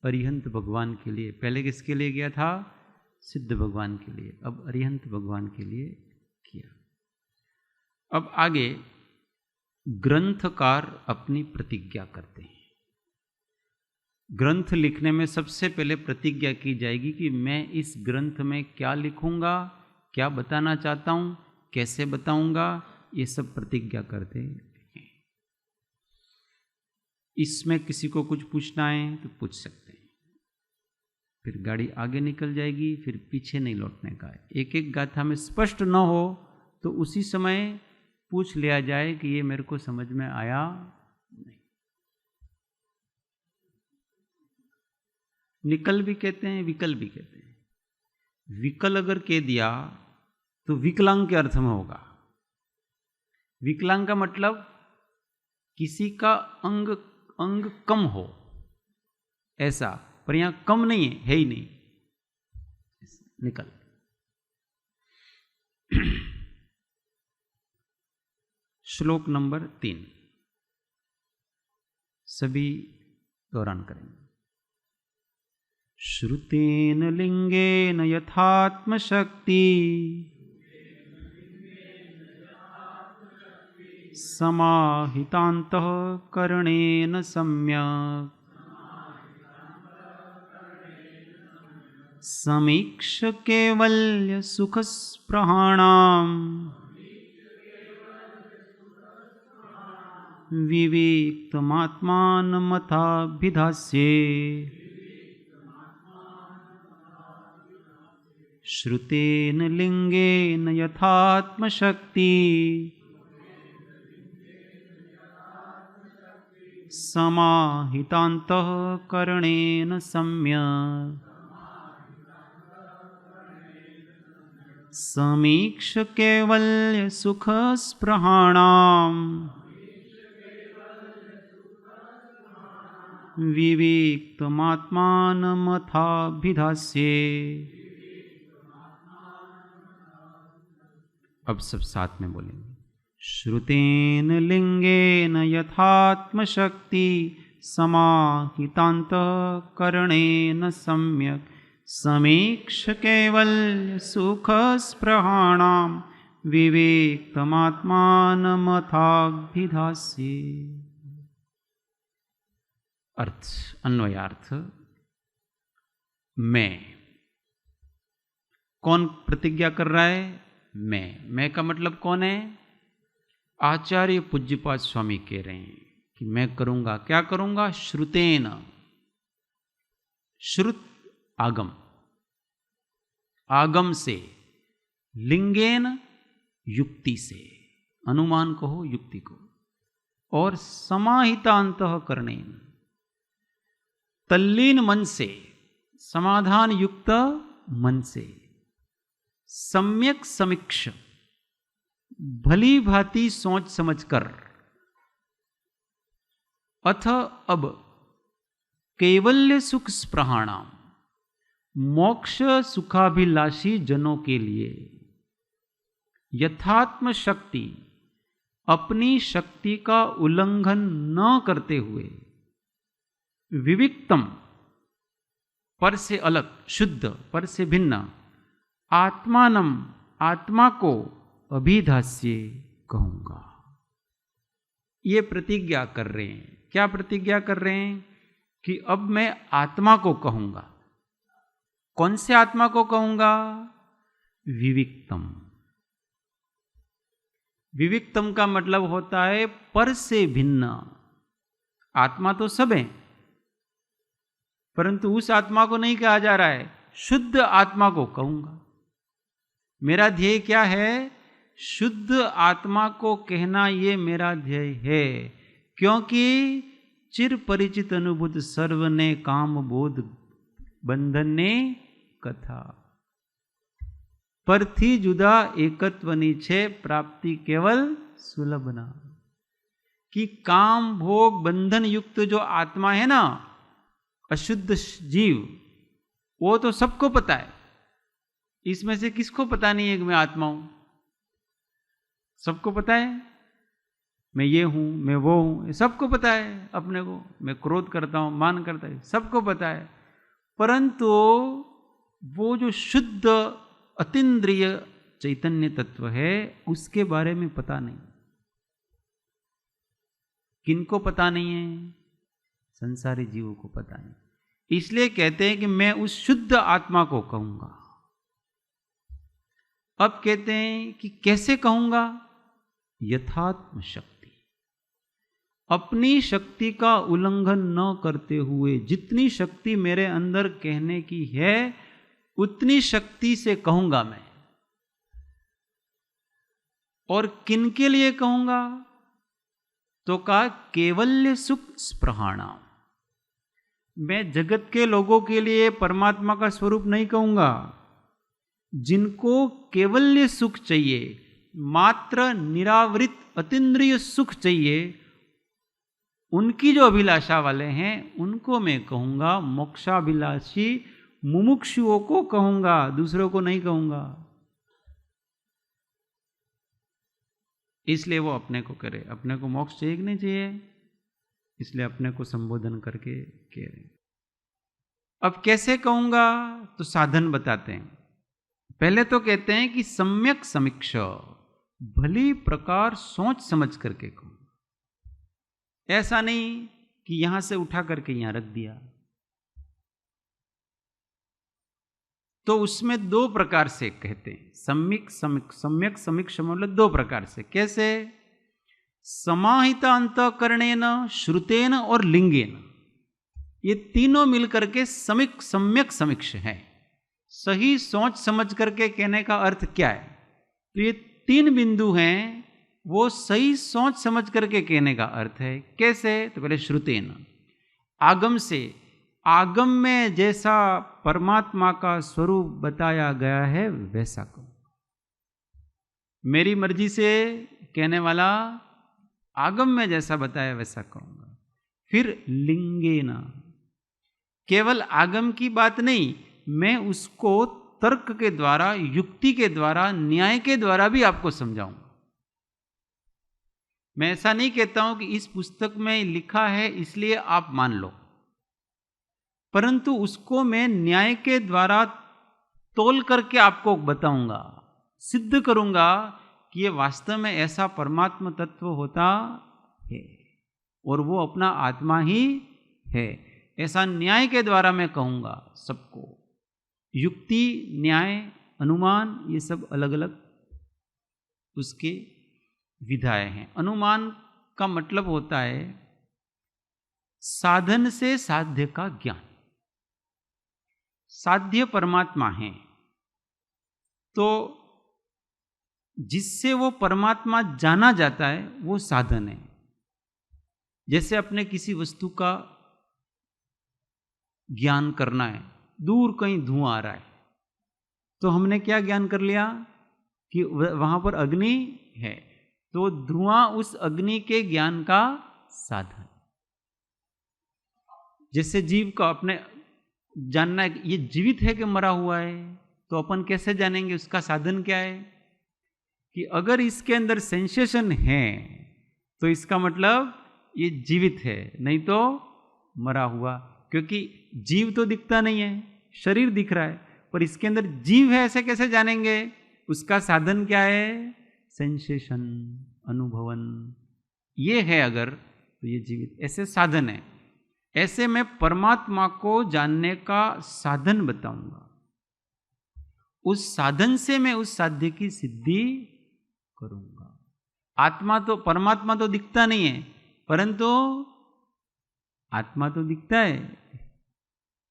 अरिहंत भगवान के लिए। पहले किसके लिए किया था? सिद्ध भगवान के लिए। अब अरिहंत भगवान के लिए किया। अब आगे ग्रंथकार अपनी प्रतिज्ञा करते हैं। ग्रंथ लिखने में सबसे पहले प्रतिज्ञा की जाएगी कि मैं इस ग्रंथ में क्या लिखूंगा, क्या बताना चाहता हूं, कैसे बताऊंगा, ये सब प्रतिज्ञा करते हैं। इसमें किसी को कुछ पूछना है तो पूछ सकते हैं। फिर गाड़ी आगे निकल जाएगी, फिर पीछे नहीं लौटने का है। एक एक गाथा में स्पष्ट न हो तो उसी समय पूछ लिया जाए कि ये मेरे को समझ में आया नहीं। निकल भी कहते हैं, विकल भी कहते हैं। विकल अगर कह दिया तो विकलांग के अर्थ में होगा। विकलांग का मतलब किसी का अंग अंग कम हो ऐसा, पर यहां कम नहीं है ही नहीं। निकल श्लोक नंबर 3 सभी दौरान करेंगे। श्रुतेन लिंगेन यथात्मशक्ति समाहितान्तः करणेन सम्यक् समीक्ष्य कैवल्य सुखस्पृहाणाम् विविक्तमात्मानमथाभिधास्ये। श्रुतेन लिंगेन यथात्मशक्ति समाहितान्तः करणेन सम्यक् समीक्ष्य कैवल्य सुखस्पृहाणाम् विविक्तमात्मानमथाभिधास्ये। अब सब साथ में बोलेंगे। श्रुतेन लिंगेन यथात्मशक्ति समाहितान्तः करणेन सम्यक् समीक्ष्य कैवल्य सुखस्पृहाणाम् विविक्तमात्मानमथाभिधास्ये। अर्थ, अन्वयार्थ। मैं, कौन प्रतिज्ञा कर रहा है? मैं का मतलब कौन है? आचार्य पूज्यपाद स्वामी कह रहे हैं कि मैं करूंगा। क्या करूंगा? श्रुतेन, श्रुत आगम, आगम से, लिंगेन युक्ति से, अनुमान कहो युक्ति को, और समाहितान्तःकरणेन तल्लीन मन से, समाधान युक्त मन से, सम्यक समीक्ष भली भांति सोच समझकर, अथ अब कैवल्य सुख स्पृहाणाम मोक्ष सुखाभिलाषी जनों के लिए यथात्म शक्ति अपनी शक्ति का उल्लंघन न करते हुए विविक्तम पर से अलग, शुद्ध पर से भिन्न, आत्मानम आत्मा को अभिधास्ये कहूंगा। ये प्रतिज्ञा कर रहे हैं। क्या प्रतिज्ञा कर रहे हैं? कि अब मैं आत्मा को कहूंगा। कौन से आत्मा को कहूंगा? विविक्तम। विविक्तम का मतलब होता है पर से भिन्न। आत्मा तो सब है, परंतु उस आत्मा को नहीं कहा जा रहा है, शुद्ध आत्मा को कहूंगा। मेरा ध्येय क्या है? शुद्ध आत्मा को कहना, ये मेरा ध्येय है। क्योंकि चिर परिचित अनुभूत सर्व ने काम बोध बंधन ने कथा परथी जुदा एकत्वनी छे प्राप्ति केवल सुलभना। कि काम भोग बंधन युक्त जो आत्मा है ना, अशुद्ध जीव, वो तो सबको पता है। इसमें से किसको पता नहीं है कि मैं आत्मा हूं? सबको पता है। मैं ये हूं, मैं वो हूं, ये सबको पता है अपने को। मैं क्रोध करता हूं, मान करता है, सबको पता है। परंतु वो जो शुद्ध अतीन्द्रिय चैतन्य तत्व है, उसके बारे में पता नहीं। किनको पता नहीं है? संसारी जीवों को पता नहीं। इसलिए कहते हैं कि मैं उस शुद्ध आत्मा को कहूंगा। अब कहते हैं कि कैसे कहूंगा? यथात्म शक्ति, अपनी शक्ति का उल्लंघन न करते हुए जितनी शक्ति मेरे अंदर कहने की है उतनी शक्ति से कहूंगा मैं। और किनके लिए कहूंगा? तो कहा कैवल्य सुख स्पृहाणाम। मैं जगत के लोगों के लिए परमात्मा का स्वरूप नहीं कहूंगा। जिनको केवल्य सुख चाहिए, मात्र निरावृत अतीन्द्रिय सुख चाहिए, उनकी जो अभिलाषा वाले हैं उनको मैं कहूंगा मोक्षाभिलाषी, मुमुक्षुओं को कहूंगा, दूसरों को नहीं कहूंगा। इसलिए वो अपने को करे, अपने को मोक्ष चाहिए कि नहीं चाहिए, इसलिए अपने को संबोधन करके कह रहे। अब कैसे कहूंगा, तो साधन बताते हैं। पहले तो कहते हैं कि सम्यक समीक्ष, भली प्रकार सोच समझ करके कहूं। ऐसा नहीं कि यहां से उठा करके यहां रख दिया। तो उसमें दो प्रकार से कहते हैं, सम्यक समीक्ष मतलब दो प्रकार से। कैसे? समाहिता अंतःकरणेन, श्रुतेन और लिंगेन, ये तीनों मिलकर के सम्यक समीक्ष है। सही सोच समझ करके कहने का अर्थ क्या है? तो ये तीन बिंदु हैं, वो सही सोच समझ करके कहने का अर्थ है। कैसे? तो पहले श्रुतेन, आगम से, आगम में जैसा परमात्मा का स्वरूप बताया गया है वैसा कहूं। मेरी मर्जी से कहने वाला आगम में जैसा बताया वैसा कहूंगा। फिर लिंगेन, केवल आगम की बात नहीं, मैं उसको तर्क के द्वारा, युक्ति के द्वारा, न्याय के द्वारा भी आपको समझाऊंगा। मैं ऐसा नहीं कहता हूं कि इस पुस्तक में लिखा है इसलिए आप मान लो, परंतु उसको मैं न्याय के द्वारा तोल करके आपको बताऊंगा, सिद्ध करूंगा कि ये वास्तव में ऐसा परमात्मा तत्व होता है और वो अपना आत्मा ही है। ऐसा न्याय के द्वारा मैं कहूंगा सबको। युक्ति, न्याय, अनुमान, ये सब अलग अलग उसके विधाएं हैं। अनुमान का मतलब होता है साधन से साध्य का ज्ञान। साध्य परमात्मा है, तो जिससे वो परमात्मा जाना जाता है वो साधन है। जैसे अपने किसी वस्तु का ज्ञान करना है, दूर कहीं धुआं आ रहा है, तो हमने क्या ज्ञान कर लिया कि वहां पर अग्नि है, तो धुआं उस अग्नि के ज्ञान का साधन। जैसे जीव का अपने जानना है कि ये जीवित है कि मरा हुआ है, तो अपन कैसे जानेंगे? उसका साधन क्या है कि अगर इसके अंदर सेंसेशन है तो इसका मतलब ये जीवित है, नहीं तो मरा हुआ। क्योंकि जीव तो दिखता नहीं है, शरीर दिख रहा है, पर इसके अंदर जीव है ऐसे कैसे जानेंगे? उसका साधन क्या है? सेंसेशन, अनुभवन। ये है अगर, तो ये जीवित, ऐसे साधन है। ऐसे मैं परमात्मा को जानने का साधन बताऊंगा। उस साधन से मैं उस साध्य की सिद्धि करूंगा। आत्मा तो, परमात्मा तो दिखता नहीं है, परंतु आत्मा तो दिखता है,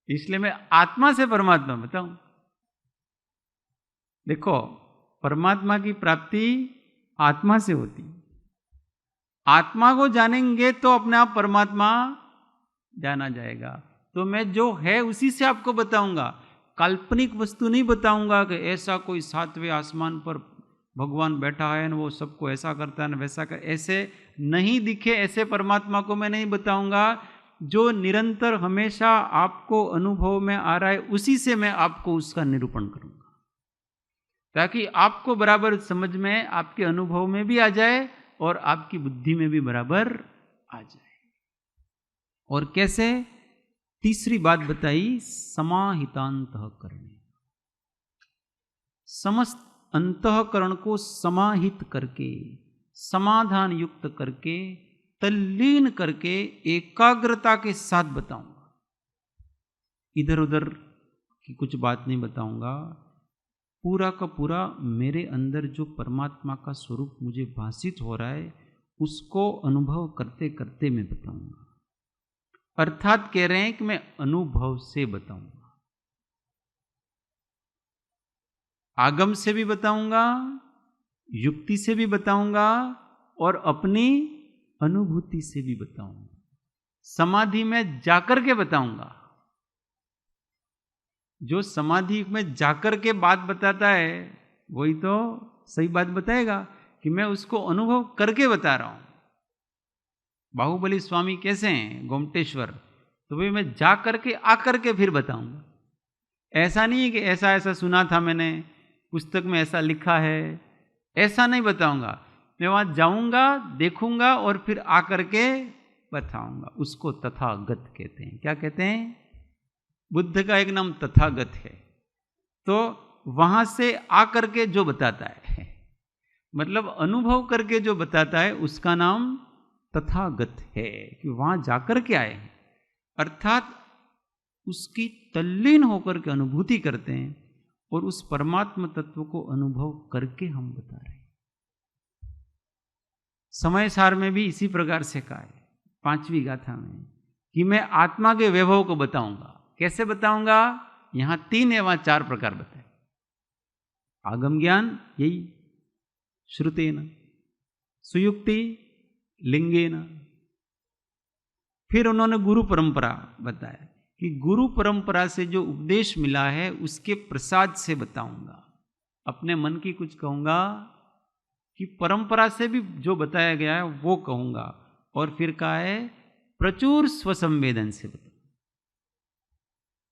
इसलिए मैं आत्मा से परमात्मा बताऊं। देखो, परमात्मा की प्राप्ति आत्मा से होती। आत्मा को जानेंगे तो अपने आप परमात्मा जाना जाएगा। तो मैं जो है उसी से आपको बताऊंगा, काल्पनिक वस्तु नहीं बताऊंगा कि ऐसा कोई 7वें आसमान पर भगवान बैठा है ना, वो सबको ऐसा करता है ना वैसा कर, ऐसे नहीं दिखे ऐसे परमात्मा को मैं नहीं बताऊंगा। जो निरंतर हमेशा आपको अनुभव में आ रहा है उसी से मैं आपको उसका निरूपण करूंगा, ताकि आपको बराबर समझ में, आपके अनुभव में भी आ जाए और आपकी बुद्धि में भी बराबर आ जाए। और कैसे? तीसरी बात बताई, समाहितांतःकरण। समस्त अंतःकरण को समाहित करके, समाधान युक्त करके, तल्लीन करके, एकाग्रता के साथ बताऊंगा। इधर उधर की कुछ बात नहीं बताऊंगा। पूरा का पूरा मेरे अंदर जो परमात्मा का स्वरूप मुझे भासित हो रहा है उसको अनुभव करते करते मैं बताऊंगा। अर्थात कह रहे हैं कि मैं अनुभव से बताऊंगा, आगम से भी बताऊंगा, युक्ति से भी बताऊंगा और अपनी अनुभूति से भी बताऊंगा, समाधि में जाकर के बताऊंगा। जो समाधि में जाकर के बात बताता है वही तो सही बात बताएगा कि मैं उसको अनुभव करके बता रहा हूं। बाहुबली स्वामी कैसे हैं, गोमटेश्वर, तो भाई मैं जा करके आकर के फिर बताऊंगा। ऐसा नहीं है कि ऐसा ऐसा सुना था मैंने, पुस्तक में ऐसा लिखा है, ऐसा नहीं बताऊंगा। मैं वहां जाऊंगा, देखूंगा और फिर आकर के बताऊंगा। उसको तथागत कहते हैं। क्या कहते हैं? बुद्ध का एक नाम तथागत है। तो वहां से आकर के जो बताता है, मतलब अनुभव करके जो बताता है, उसका नाम तथागत है, कि वहां जाकर के आए हैं, अर्थात उसकी तल्लीन होकर के अनुभूति करते हैं और उस परमात्म तत्व को अनुभव करके हम बता रहे हैं। समय सार में भी इसी प्रकार से कहा है, 5वीं गाथा में, कि मैं आत्मा के वैभव को बताऊंगा। कैसे बताऊंगा? यहां 3 या 4 प्रकार बताए। आगम ज्ञान, यही श्रुतेन, सुयुक्ति, लिंगेन। फिर उन्होंने गुरु परंपरा बताया कि गुरु परंपरा से जो उपदेश मिला है उसके प्रसाद से बताऊंगा। अपने मन की कुछ कहूंगा कि परंपरा से भी जो बताया गया है वो कहूंगा। और फिर कहा है प्रचुर स्वसंवेदन से बताऊंगा,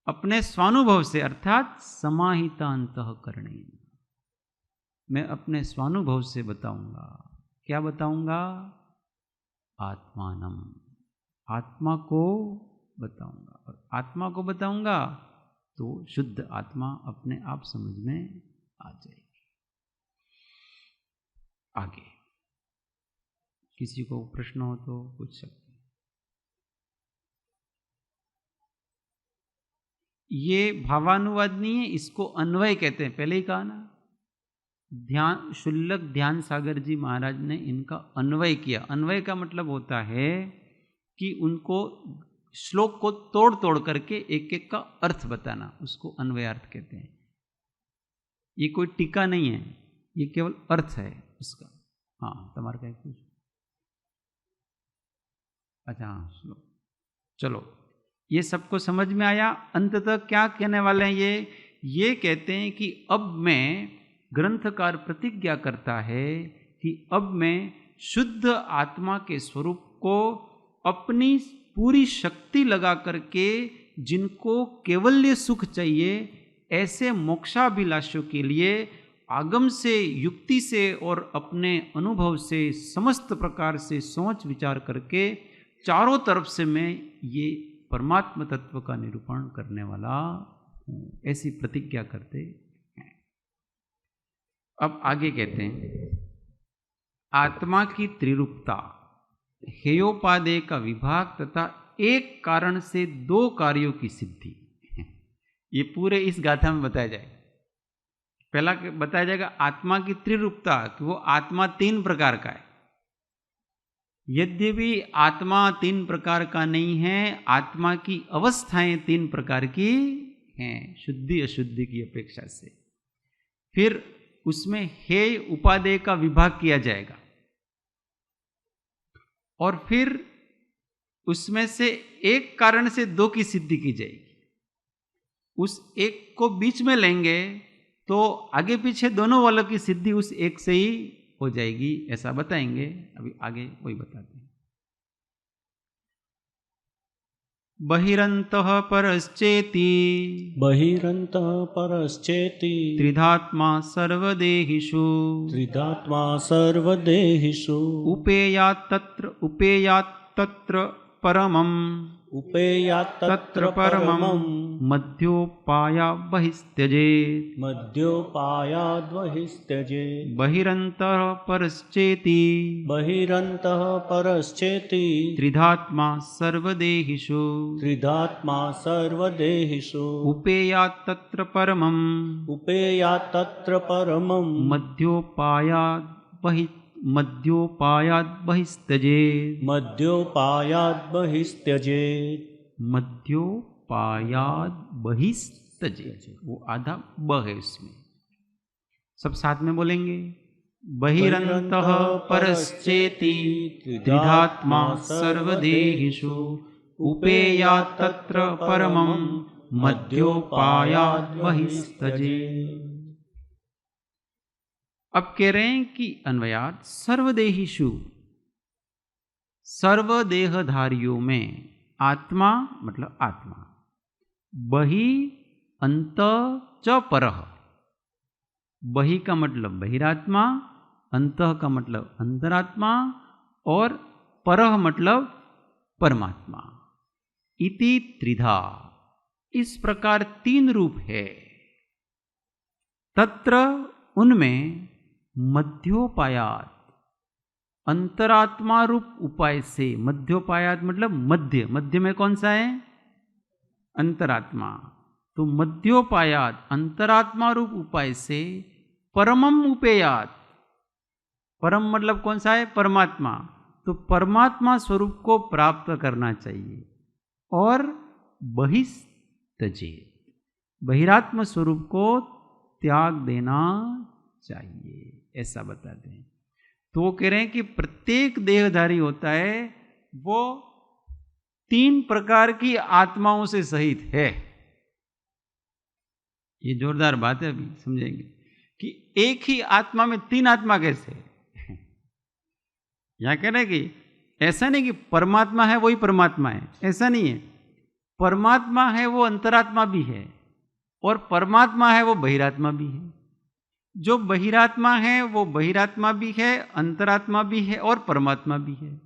अपने स्वानुभव से, अर्थात समाहिता अंतःकरणे। मैं अपने स्वानुभव से बताऊंगा। क्या बताऊंगा? आत्मानम, आत्मा को बताऊंगा। और आत्मा को बताऊंगा तो शुद्ध आत्मा अपने आप समझ में आ जाएगी। आगे किसी को प्रश्न हो तो पूछ सकते हैं। ये भावानुवाद नहीं है, इसको अन्वय कहते हैं। पहले ही कहा ना, ध्यान शुल्लक ध्यान सागर जी महाराज ने इनका अन्वय किया। अन्वय का मतलब होता है कि उनको श्लोक को तोड़ तोड़ करके एक एक का अर्थ बताना, उसको अन्वयार्थ कहते हैं। ये कोई टीका नहीं है, ये केवल अर्थ है उसका। हाँ, तुम्हारा क्या कुछ? अच्छा, हाँ, श्लोक। चलो, ये सबको समझ में आया। अंततः क्या कहने वाले हैं? ये कहते हैं कि अब मैं, ग्रंथकार प्रतिज्ञा करता है कि अब मैं शुद्ध आत्मा के स्वरूप को अपनी पूरी शक्ति लगा करके, जिनको केवल्य सुख चाहिए, ऐसे मोक्षाभिलाषों के लिए आगम से, युक्ति से और अपने अनुभव से, समस्त प्रकार से सोच विचार करके चारों तरफ से मैं ये परमात्म तत्व का निरूपण करने वाला हूँ, ऐसी प्रतिज्ञा करते हैं। अब आगे कहते हैं, आत्मा की त्रिरूपता, हेयोपादेय का विभाग तथा एक कारण से 2 कार्यों की सिद्धि, ये पूरे इस गाथा में बताया जाएगा। पहला बताया जाएगा आत्मा की त्रिरूपता, कि वो आत्मा 3 प्रकार का है। यद्यपि आत्मा 3 प्रकार का नहीं है, आत्मा की अवस्थाएं 3 प्रकार की हैं, शुद्धि अशुद्धि की अपेक्षा से। फिर उसमें हेय उपादेय का विभाग किया जाएगा और फिर उसमें से एक कारण से 2 की सिद्धि की जाएगी। उस एक को बीच में लेंगे तो आगे पीछे दोनों वालों की सिद्धि उस एक से ही हो जाएगी, ऐसा बताएंगे। अभी आगे वही बताते हैं। बहिरन्तः परश्चेति, बहिरन्तः परश्चेति, त्रिधात्मा सर्वदेहिषु, त्रिधात्मा सर्वदेहिषु, उपेयात् तत्र परमम्, उपेयात् तत्र परमम्, मध्योपायात् बहिस्त्यजेत्, मध्योपायाद् बहिस्त्यजेत्। बहिरन्तः परश्चेति, बहिरन्तः परश्चेति, त्रिधात्मा सर्वदेहिषु, त्रिधात्मा सर्वदेहिषु, उपेयात् तत्र परमम्, उपेयात् तत्र परमम्, मध्योपायात् बहिस्त्यजेत्, मध्योपायाद् बहिस्त्यजेत्, मध्योपायात् बहिस्त्यजेत्। वो आधा ब है इसमें, सब साथ में बोलेंगे। बहिरन्तः परश्चेति, त्रिधात्मा सर्वदेहिषु, उपेयात् तत्र परमम्, मध्योपायात् बहिस्तजे। अब कह रहे हैं कि अन्वयार्थ सर्वदेहिषु, सर्वदेहधारियों में, आत्मा मतलब आत्मा, बहि अंत च परः, बहि का मतलब बहिरात्मा, अंतः का मतलब अंतरात्मा और परः मतलब परमात्मा। इति त्रिधा, इस प्रकार तीन रूप है। तत्र उनमें मध्योपायात, अंतरात्मा रूप उपाय से, मध्योपायात मतलब मध्य, मध्य में कौन सा है? अंतरात्मा। तो मध्योपायात अंतरात्मा रूप उपाय से परमम उपेयात, परम मतलब कौन सा है? परमात्मा। तो परमात्मा स्वरूप को प्राप्त करना चाहिए और बहिस्तजे, बहिरात्म स्वरूप को त्याग देना चाहिए, ऐसा बताते हैं। तो वो कह रहे हैं कि प्रत्येक देहधारी होता है वो तीन प्रकार की आत्माओं से सहित है। ये जोरदार बात है, अभी समझेंगे कि एक ही आत्मा में तीन आत्मा कैसे है। यहां कह रहे हैं कि ऐसा नहीं कि परमात्मा है वही परमात्मा है, ऐसा नहीं है। परमात्मा है वो अंतरात्मा भी है और परमात्मा है वो बहिरात्मा भी है। जो बहिरात्मा है वो बहिरात्मा भी है, अंतरात्मा भी है और परमात्मा भी है।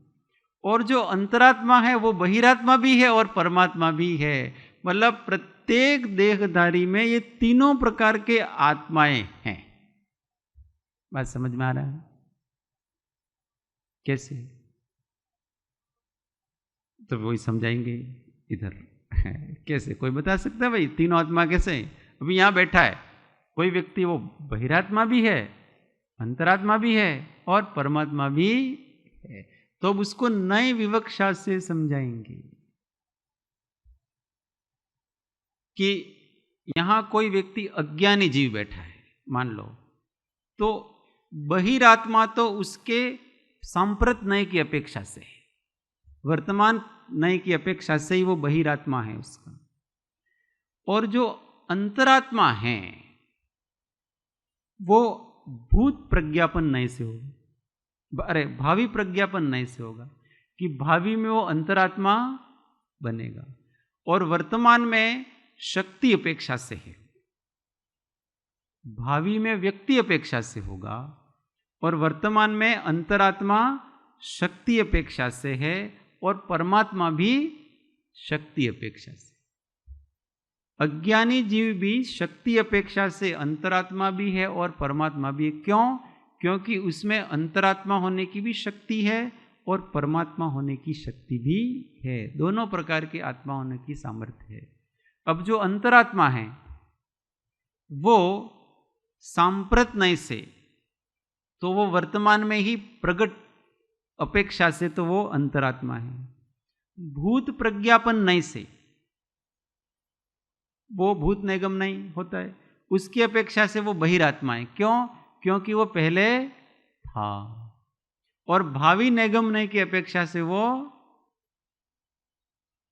और जो अंतरात्मा है वो बहिरात्मा भी है और परमात्मा भी है। मतलब प्रत्येक देहधारी में ये तीनों प्रकार के आत्माएं हैं। बात समझ में आ रहा है? कैसे? तो वही समझाएंगे इधर। कैसे कोई बता सकता है भाई तीनों आत्मा कैसे? अभी यहां बैठा है कोई व्यक्ति, वो बहिरात्मा भी है, अंतरात्मा भी है और परमात्मा भी है। तो अब उसको नए विवक्षा से समझाएंगे कि यहां कोई व्यक्ति अज्ञानी जीव बैठा है मान लो, तो बहिरात्मा तो उसके सांप्रत नय की अपेक्षा से, वर्तमान नय की अपेक्षा से ही वो बहिरात्मा है उसका। और जो अंतरात्मा है वो भूत प्रज्ञापन नय से होगा, अरे भावी प्रज्ञापन नय से होगा कि भावी में वो अंतरात्मा बनेगा। और वर्तमान में शक्ति अपेक्षा से है, भावी में व्यक्ति अपेक्षा से होगा और वर्तमान में अंतरात्मा शक्ति अपेक्षा से है और परमात्मा भी शक्ति अपेक्षा से। अज्ञानी जीव भी शक्ति अपेक्षा से अंतरात्मा भी है और परमात्मा भी है। क्यों? क्योंकि उसमें अंतरात्मा होने की भी शक्ति है और परमात्मा होने की शक्ति भी है। दोनों प्रकार की आत्मा होने की सामर्थ्य है। अब जो अंतरात्मा है वो सांप्रत नय से, तो वो वर्तमान में ही प्रगट अपेक्षा से तो वो अंतरात्मा है। भूत प्रज्ञापन नय से, वो भूत निगम नहीं होता है, उसकी अपेक्षा से वो बहिरात्मा है। क्यों? क्योंकि वो पहले था। और भावी निगम नहीं की अपेक्षा से वो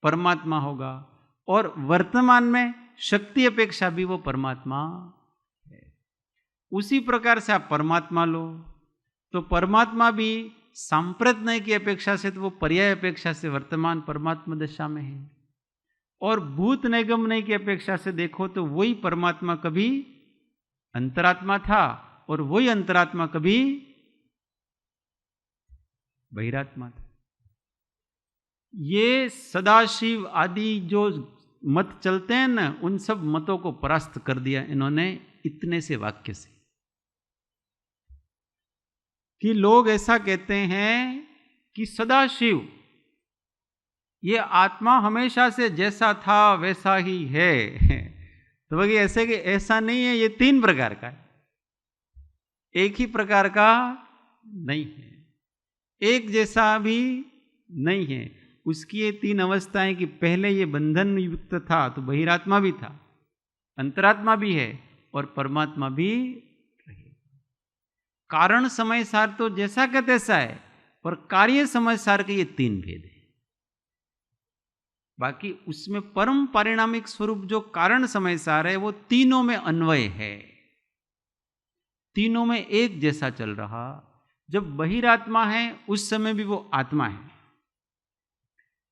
परमात्मा होगा और वर्तमान में शक्ति अपेक्षा भी वो परमात्मा है। उसी प्रकार से आप परमात्मा लो तो परमात्मा भी सांप्रत नय की अपेक्षा से तो वो पर्याय अपेक्षा से वर्तमान परमात्मा दशा में है। और भूत निगम नय की अपेक्षा से देखो तो वही परमात्मा कभी अंतरात्मा था और वही अंतरात्मा कभी बहिरात्मा था। ये सदाशिव आदि जो मत चलते हैं ना, उन सब मतों को परास्त कर दिया इन्होंने इतने से वाक्य से। कि लोग ऐसा कहते हैं कि सदाशिव ये आत्मा हमेशा से जैसा था वैसा ही है। तो वही ऐसे कि ऐसा नहीं है, ये तीन प्रकार का है, एक ही प्रकार का नहीं है, एक जैसा भी नहीं है। उसकी ये तीन अवस्थाएं कि पहले ये बंधन युक्त था तो बहिरात्मा भी था, अंतरात्मा भी है और परमात्मा भी रहे। कारण समय सार तो जैसा का तैसा है और कार्य समय सार के ये तीन भेद है। बाकी उसमें परम पारिणामिक स्वरूप जो कारण समय सार है वो तीनों में अन्वय है, तीनों में एक जैसा चल रहा। जब बहिरात्मा है उस समय भी वो आत्मा है,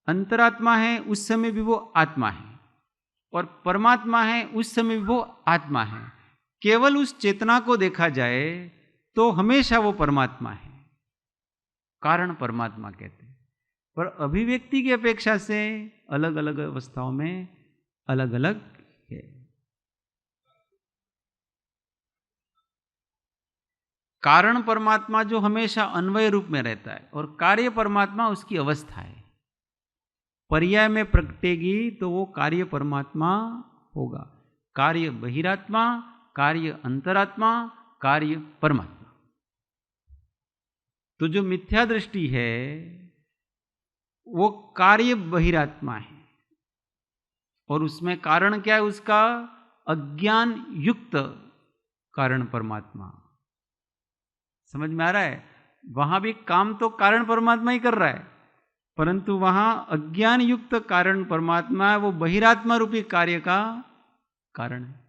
अंतरात्मा है उस समय भी वो आत्मा है, और परमात्मा है उस समय भी वो आत्मा है। केवल उस चेतना को देखा जाए तो हमेशा वो परमात्मा है, कारण परमात्मा कहते हैं। पर अभिव्यक्ति की अपेक्षा से अलग अलग अवस्थाओं में अलग अलग है। कारण परमात्मा जो हमेशा अन्वय रूप में रहता है, और कार्य परमात्मा उसकी अवस्था है। पर्याय में प्रगटेगी तो वो कार्य परमात्मा होगा। कार्य बहिरात्मा, कार्य अंतरात्मा, कार्य परमात्मा। तो जो मिथ्या दृष्टि है वो कार्य बहिरात्मा है, और उसमें कारण क्या है उसका? अज्ञान युक्त कारण परमात्मा। समझ में आ रहा है? वहां भी काम तो कारण परमात्मा ही कर रहा है, परंतु वहां अज्ञान युक्त कारण परमात्मा है, वो बहिरात्मा रूपी कार्य का कारण है।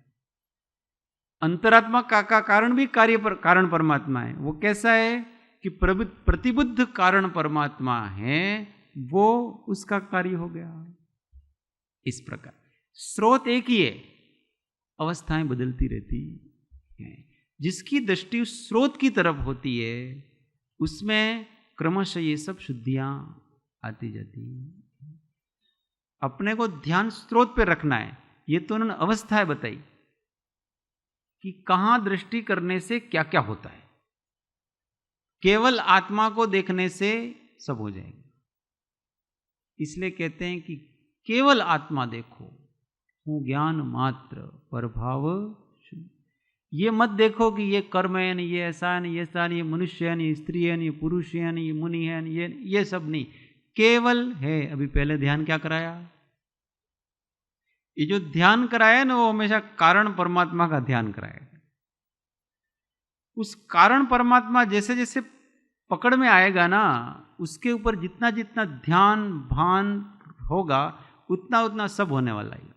अंतरात्मा का कारण भी कारण परमात्मा है। वो कैसा है कि प्रतिबुद्ध कारण परमात्मा है, वो उसका कार्य हो गया। इस प्रकार स्रोत एक ही है, अवस्थाएं बदलती रहती हैं। जिसकी दृष्टि उस स्रोत की तरफ होती है उसमें क्रमशः ये सब शुद्धियां आती जाती। अपने को ध्यान स्रोत पे रखना है। ये तो उन्होंने अवस्थाएं बताई कि कहां दृष्टि करने से क्या क्या होता है। केवल आत्मा को देखने से सब हो जाएगा। इसलिए कहते हैं कि केवल आत्मा देखो, हूं ज्ञान मात्र परभाव शुद्ध। ये मत देखो कि ये कर्म है, नहीं ये ऐसा है, नहीं ये ऐसा, नहीं ये मनुष्य है, नहीं स्त्री है, नहीं पुरुष है, नहीं ये मुनि है, नहीं ये सब नहीं, केवल है। अभी पहले ध्यान क्या कराया? ये जो ध्यान कराया ना वो हमेशा कारण परमात्मा का ध्यान कराया। उस कारण परमात्मा जैसे जैसे पकड़ में आएगा ना, उसके ऊपर जितना जितना ध्यान भान होगा उतना उतना सब होने वाला है।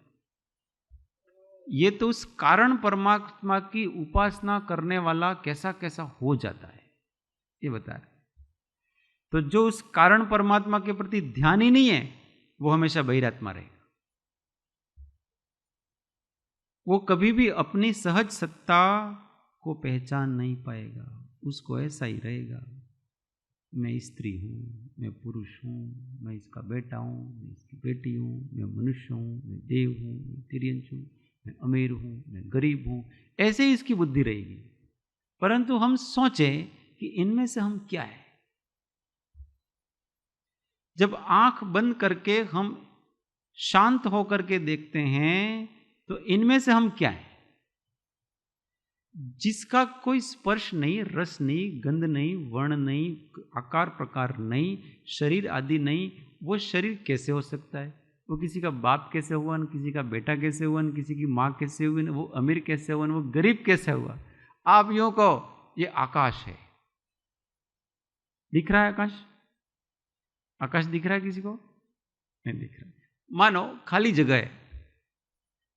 ये तो उस कारण परमात्मा की उपासना करने वाला कैसा कैसा हो जाता है ये बता रहे। तो जो उस कारण परमात्मा के प्रति ध्यान ही नहीं है वो हमेशा बहिरात्मा रहेगा। वो कभी भी अपनी सहज सत्ता को पहचान नहीं पाएगा। उसको ऐसा ही रहेगा, मैं स्त्री हूँ, मैं पुरुष हूँ, मैं इसका बेटा हूँ, मैं इसकी बेटी हूँ, मैं मनुष्य हूँ, मैं देव हूँ, मैं तिर्यंश हूँ, मैं अमीर हूँ, मैं गरीब हूँ, ऐसे ही इसकी बुद्धि रहेगी। परंतु हम सोचें कि इनमें से हम क्या है। जब आंख बंद करके हम शांत होकर के देखते हैं तो इनमें से हम क्या है? जिसका कोई स्पर्श नहीं, रस नहीं, गंध नहीं, वर्ण नहीं, आकार प्रकार नहीं, शरीर आदि नहीं, वो शरीर कैसे हो सकता है? वो किसी का बाप कैसे हुआ, न किसी का बेटा कैसे हुआ, न किसी की माँ कैसे हुई, न वो अमीर कैसे हुआ, न वो गरीब कैसे हुआ। आप यूं कहो ये आकाश है। दिख रहा है आकाश? आकाश दिख रहा है किसी को? नहीं दिख रहा। मानो खाली जगह है,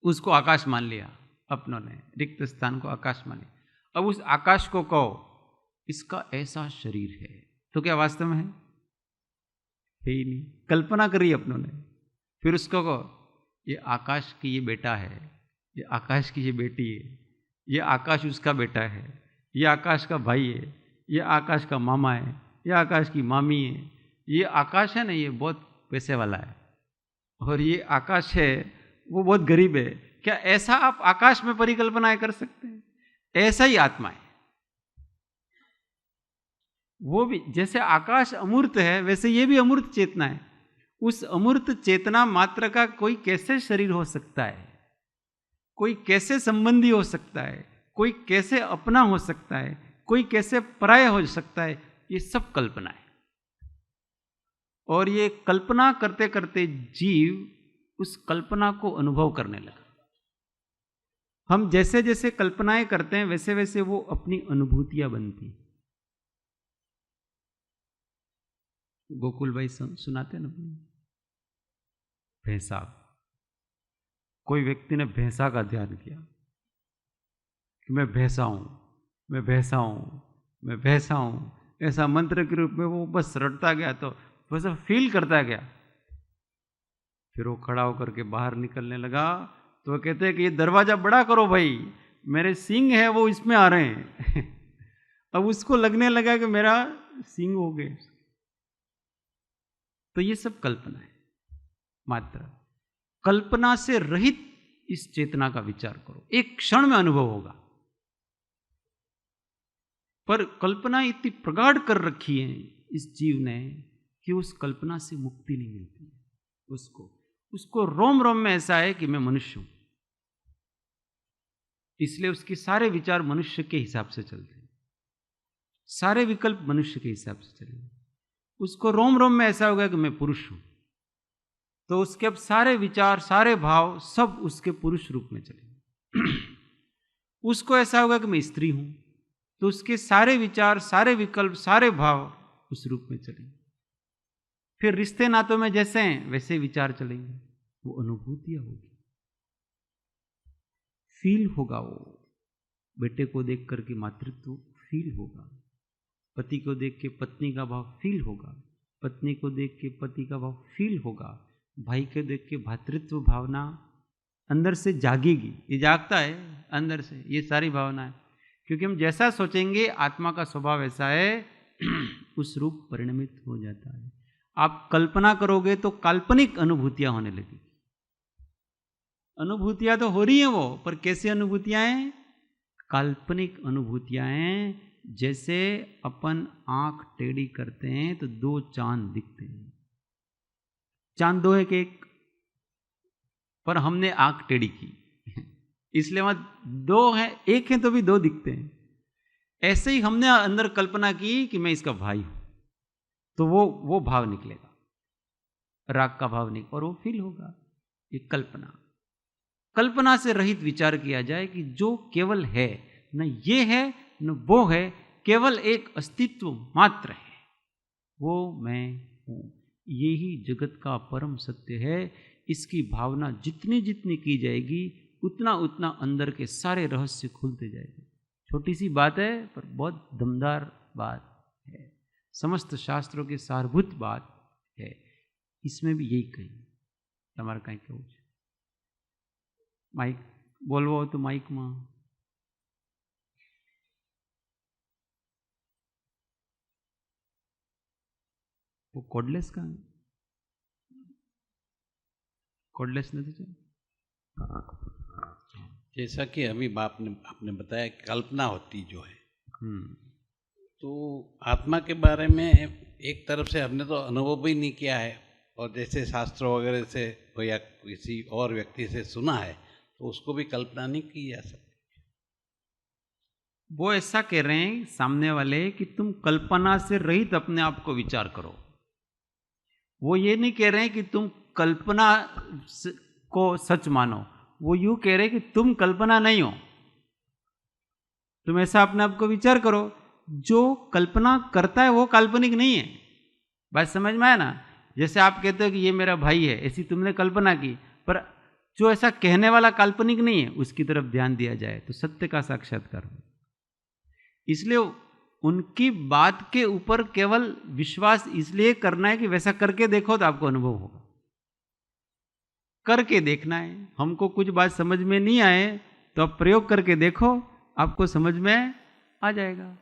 उसको आकाश मान लिया अपनों ने, रिक्त स्थान को आकाश मान लिया। अब उस आकाश को कहो इसका ऐसा शरीर है, तो क्या वास्तव में है? ही नहीं, कल्पना करी अपनों ने। फिर उसको कहो ये आकाश की ये बेटा है, ये आकाश की ये बेटी है, ये आकाश उसका बेटा है, ये आकाश का भाई है, ये आकाश का मामा है, ये आकाश की मामी है। ये आकाश है ना, ये बहुत पैसे वाला है, और ये आकाश है वो बहुत गरीब है। क्या ऐसा आप आकाश में परिकल्पनाएं कर सकते हैं? ऐसा ही आत्मा है। वो भी जैसे आकाश अमूर्त है वैसे ये भी अमूर्त चेतना है। उस अमूर्त चेतना मात्र का कोई कैसे शरीर हो सकता है, कोई कैसे संबंधी हो सकता है, कोई कैसे अपना हो सकता है, कोई कैसे पराया हो सकता है, ये सब कल्पना है। और ये कल्पना करते करते जीव उस कल्पना को अनुभव करने लगा। हम जैसे जैसे कल्पनाएं करते हैं वैसे वैसे वो अपनी अनुभूतियां बनती। गोकुल भाई सुनाते ना, भैंसा, कोई व्यक्ति ने भैंसा का ध्यान किया कि मैं भैंसा हूं, मैं भैंसा हूं, मैं भैंसा हूं, ऐसा मंत्र के रूप में वो बस रटता गया, तो बस फील करता गया। फिर वो खड़ा होकर के बाहर निकलने लगा, तो वो कहते हैं कि ये दरवाजा बड़ा करो भाई, मेरे सींग है वो इसमें आ रहे हैं। अब उसको लगने लगा कि मेरा सींग हो गए। तो ये सब कल्पना है मात्र। कल्पना से रहित इस चेतना का विचार करो, एक क्षण में अनुभव होगा। पर कल्पना इतनी प्रगाढ़ कर रखी है इस जीव ने कि उस कल्पना से मुक्ति नहीं मिलती है। उसको रोम रोम में ऐसा है कि मैं मनुष्य हूं, इसलिए उसके सारे विचार मनुष्य के हिसाब से चलते हैं, सारे विकल्प मनुष्य के हिसाब से चलेंगे। उसको रोम रोम में ऐसा होगा कि मैं पुरुष हूं, तो उसके अब सारे विचार, सारे भाव सब उसके पुरुष रूप में चलेंगे। उसको ऐसा होगा कि मैं स्त्री हूं, तो उसके सारे विचार, सारे विकल्प, सारे भाव उस रूप में चलेंगे। फिर रिश्ते नातों में जैसे हैं वैसे विचार चलेंगे, वो अनुभूतियां होगी, फील होगा। वो बेटे को देख करके मातृत्व फील होगा, पति को देख के पत्नी का भाव फील होगा, पत्नी को देख के पति का भाव फील होगा, भाई को देख के भातृत्व भावना अंदर से जागेगी। ये जागता है अंदर से, ये सारी भावना है, क्योंकि हम जैसा सोचेंगे आत्मा का स्वभाव ऐसा है, उस रूप परिणमित हो जाता है। आप कल्पना करोगे तो काल्पनिक अनुभूतियां होने लगेगी। अनुभूतियां तो हो रही हैं वो, पर कैसी अनुभूतियां हैं? काल्पनिक अनुभूतियां हैं। जैसे अपन आंख टेढ़ी करते हैं तो दो चांद दिखते हैं। चांद दो है कि एक? पर हमने आंख टेढ़ी की इसलिए वहां दो है, एक है तो भी दो दिखते हैं। ऐसे ही हमने अंदर कल्पना की कि मैं इसका भाई हूं, तो वो भाव निकलेगा, राग का भाव निकलेगा और वो फील होगा। ये कल्पना से रहित विचार किया जाए कि जो केवल है, न ये है न वो है, केवल एक अस्तित्व मात्र है, वो मैं हूं। यही जगत का परम सत्य है। इसकी भावना जितनी जितनी की जाएगी उतना उतना अंदर के सारे रहस्य खुलते जाएंगे। छोटी सी बात है पर बहुत दमदार बात है, समस्त शास्त्रों की सारभूत बात है। इसमें भी यही कही તમારે કાંઈ કહેવું છે? માઇક બોલવો હોય તો માઇકમાં। वो कोडलेस का है, कोडलेस नहीं चाहिए। जैसा कि अभी आपने बताया कल्पना होती जो है, तो आत्मा के बारे में एक तरफ से हमने तो अनुभव भी नहीं किया है, और जैसे शास्त्रों वगैरह से या किसी और व्यक्ति से सुना है, तो उसको भी कल्पना नहीं की जा सकती। वो ऐसा कह रहे हैं सामने वाले कि तुम कल्पना से रहित अपने आप को विचार करो। वो ये नहीं कह रहे हैं कि तुम कल्पना को सच मानो, वो यूं कह रहे हैं कि तुम कल्पना नहीं हो, तुम ऐसा अपने आप को विचार करो। जो कल्पना करता है वो काल्पनिक नहीं है। बात समझ में आया ना? जैसे आप कहते हो कि ये मेरा भाई है, ऐसी तुमने कल्पना की, पर जो ऐसा कहने वाला काल्पनिक नहीं है, उसकी तरफ ध्यान दिया जाए तो सत्य का साक्षात्कार हो। इसलिए उनकी बात के ऊपर केवल विश्वास इसलिए करना है कि वैसा करके देखो तो आपको अनुभव होगा। करके देखना है। हमको कुछ बात समझ में नहीं आए तो आप प्रयोग करके देखो, आपको समझ में आ जाएगा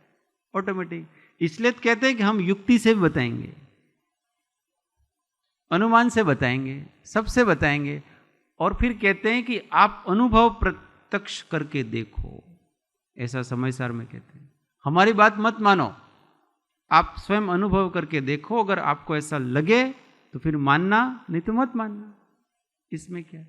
ऑटोमेटिक। इसलिए तो कहते हैं कि हम युक्ति से भी बताएंगे, अनुमान से बताएंगे, सबसे बताएंगे, और फिर कहते हैं कि आप अनुभव प्रत्यक्ष करके देखो। ऐसा समय सार में कहते हैं, हमारी बात मत मानो, आप स्वयं अनुभव करके देखो। अगर आपको ऐसा लगे तो फिर मानना, नहीं तो मत मानना। इसमें क्या है?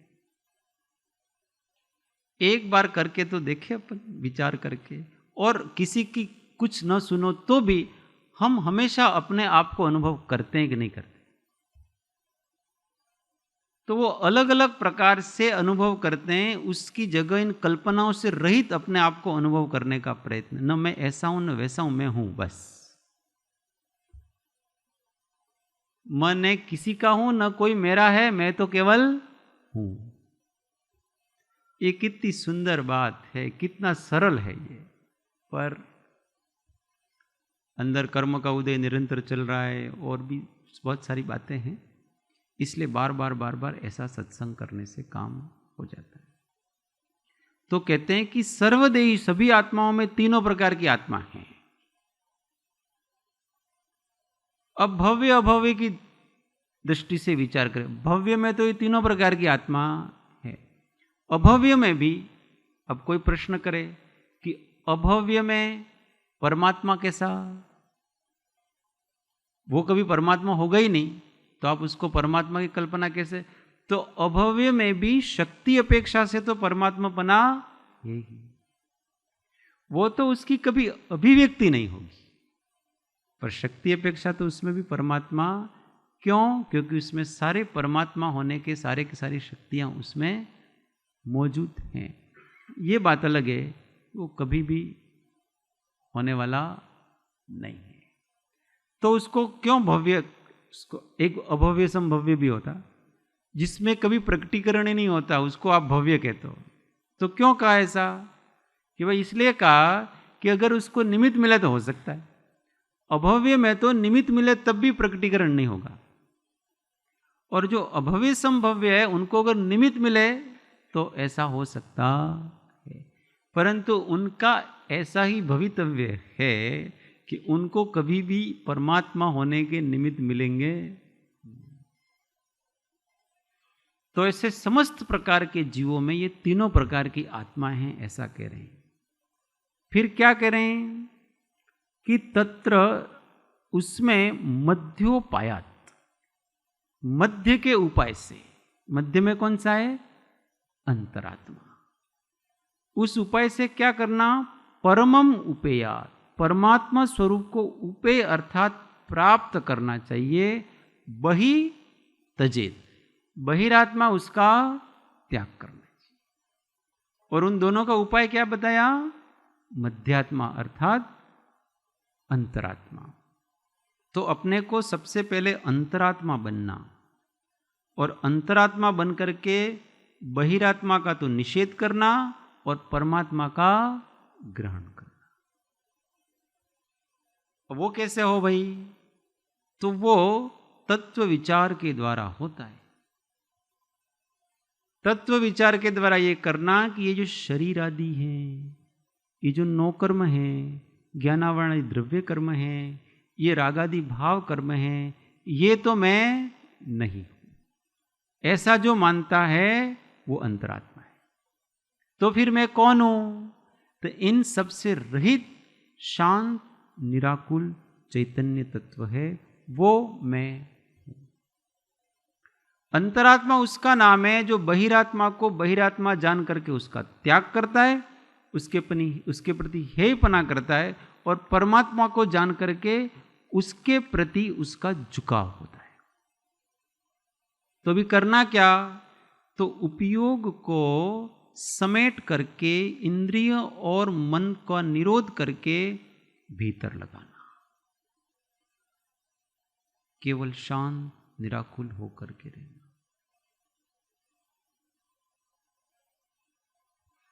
एक बार करके तो देखे अपन, विचार करके। और किसी की कुछ न सुनो तो भी हम हमेशा अपने आप को अनुभव करते हैं कि नहीं करते? तो वो अलग अलग प्रकार से अनुभव करते हैं। उसकी जगह इन कल्पनाओं से रहित अपने आप को अनुभव करने का प्रयत्न, न मैं ऐसा हूं न वैसा हूं, मैं हूं बस। मैं किसी का हूं, न कोई मेरा है, मैं तो केवल हूं। ये कितनी सुंदर बात है, कितना सरल है ये, पर अंदर कर्म का उदय निरंतर चल रहा है और भी बहुत सारी बातें हैं, इसलिए बार बार ऐसा सत्संग करने से काम हो जाता है। तो कहते हैं कि सर्वदेही, सभी आत्माओं में तीनों प्रकार की आत्मा है। अब भव्य अभव्य की दृष्टि से विचार करें। भव्य में तो ये तीनों प्रकार की आत्मा है, अभव्य में भी। अब कोई प्रश्न करे कि अभव्य में परमात्मा कैसा, वो कभी परमात्मा होगा ही नहीं, तो आप उसको परमात्मा की कल्पना कैसे? तो अभव्य में भी शक्ति अपेक्षा से तो परमात्मा बना है ही, वो तो उसकी कभी अभिव्यक्ति नहीं होगी, पर शक्ति अपेक्षा तो उसमें भी परमात्मा। क्यों? क्योंकि उसमें सारे परमात्मा होने के सारे की सारी शक्तियां उसमें मौजूद हैं। ये बात अलग है, वो कभी भी होने वाला नहीं है। तो उसको क्यों भव्य, उसको एक अभव्य संभव्य भी होता, जिसमें कभी प्रकटीकरण ही नहीं होता, उसको आप भव्य कहते हो। तो क्यों कहा ऐसा? कि भाई इसलिए कहा कि अगर उसको निमित्त मिले तो हो सकता है, अभव्य में तो निमित्त मिले तब भी प्रकटीकरण नहीं होगा, और जो अभव्य संभव्य है उनको अगर निमित्त मिले तो ऐसा हो सकता है। परंतु उनका ऐसा ही भवितव्य है कि उनको कभी भी परमात्मा होने के निमित्त मिलेंगे। तो ऐसे समस्त प्रकार के जीवों में ये तीनों प्रकार की आत्माएं हैं, ऐसा कह रहे हैं। फिर क्या कह रहे हैं कि तत्र, उसमें मध्योपायात, मध्य के उपाय से, मध्य में कौन सा है? अंतरात्मा। उस उपाय से क्या करना? परमम उपेयात, परमात्मा स्वरूप को उपेय अर्थात प्राप्त करना चाहिए। बहि तजेत, बहिरात्मा उसका त्याग करना चाहिए। और उन दोनों का उपाय क्या बताया? मध्यात्मा अर्थात अंतरात्मा। तो अपने को सबसे पहले अंतरात्मा बनना, और अंतरात्मा बन करके बहिरात्मा का तो निषेध करना और परमात्मा का ग्रहण करना। वो कैसे हो भाई? तो वो तत्व विचार के द्वारा होता है। तत्व विचार के द्वारा ये करना कि ये जो शरीर आदि है, ये जो नौ कर्म है, ज्ञानावरण द्रव्य कर्म है, ये रागादि भाव कर्म है, ये तो मैं नहीं हूं, ऐसा जो मानता है वो अंतरात्मा है। तो फिर मैं कौन हूं? तो इन सबसे रहित शांत निराकुल चैतन्य तत्व है, वो मैं हूं। अंतरात्मा उसका नाम है जो बहिरात्मा को बहिरात्मा जान करके उसका त्याग करता है, उसके प्रति हेयपना करता है, और परमात्मा को जान करके उसके प्रति उसका झुकाव होता है। तो अभी करना क्या? तो उपयोग को समेट करके इंद्रिय और मन का निरोध करके भीतर लगाना, केवल शांत निराकुल होकर के रहना।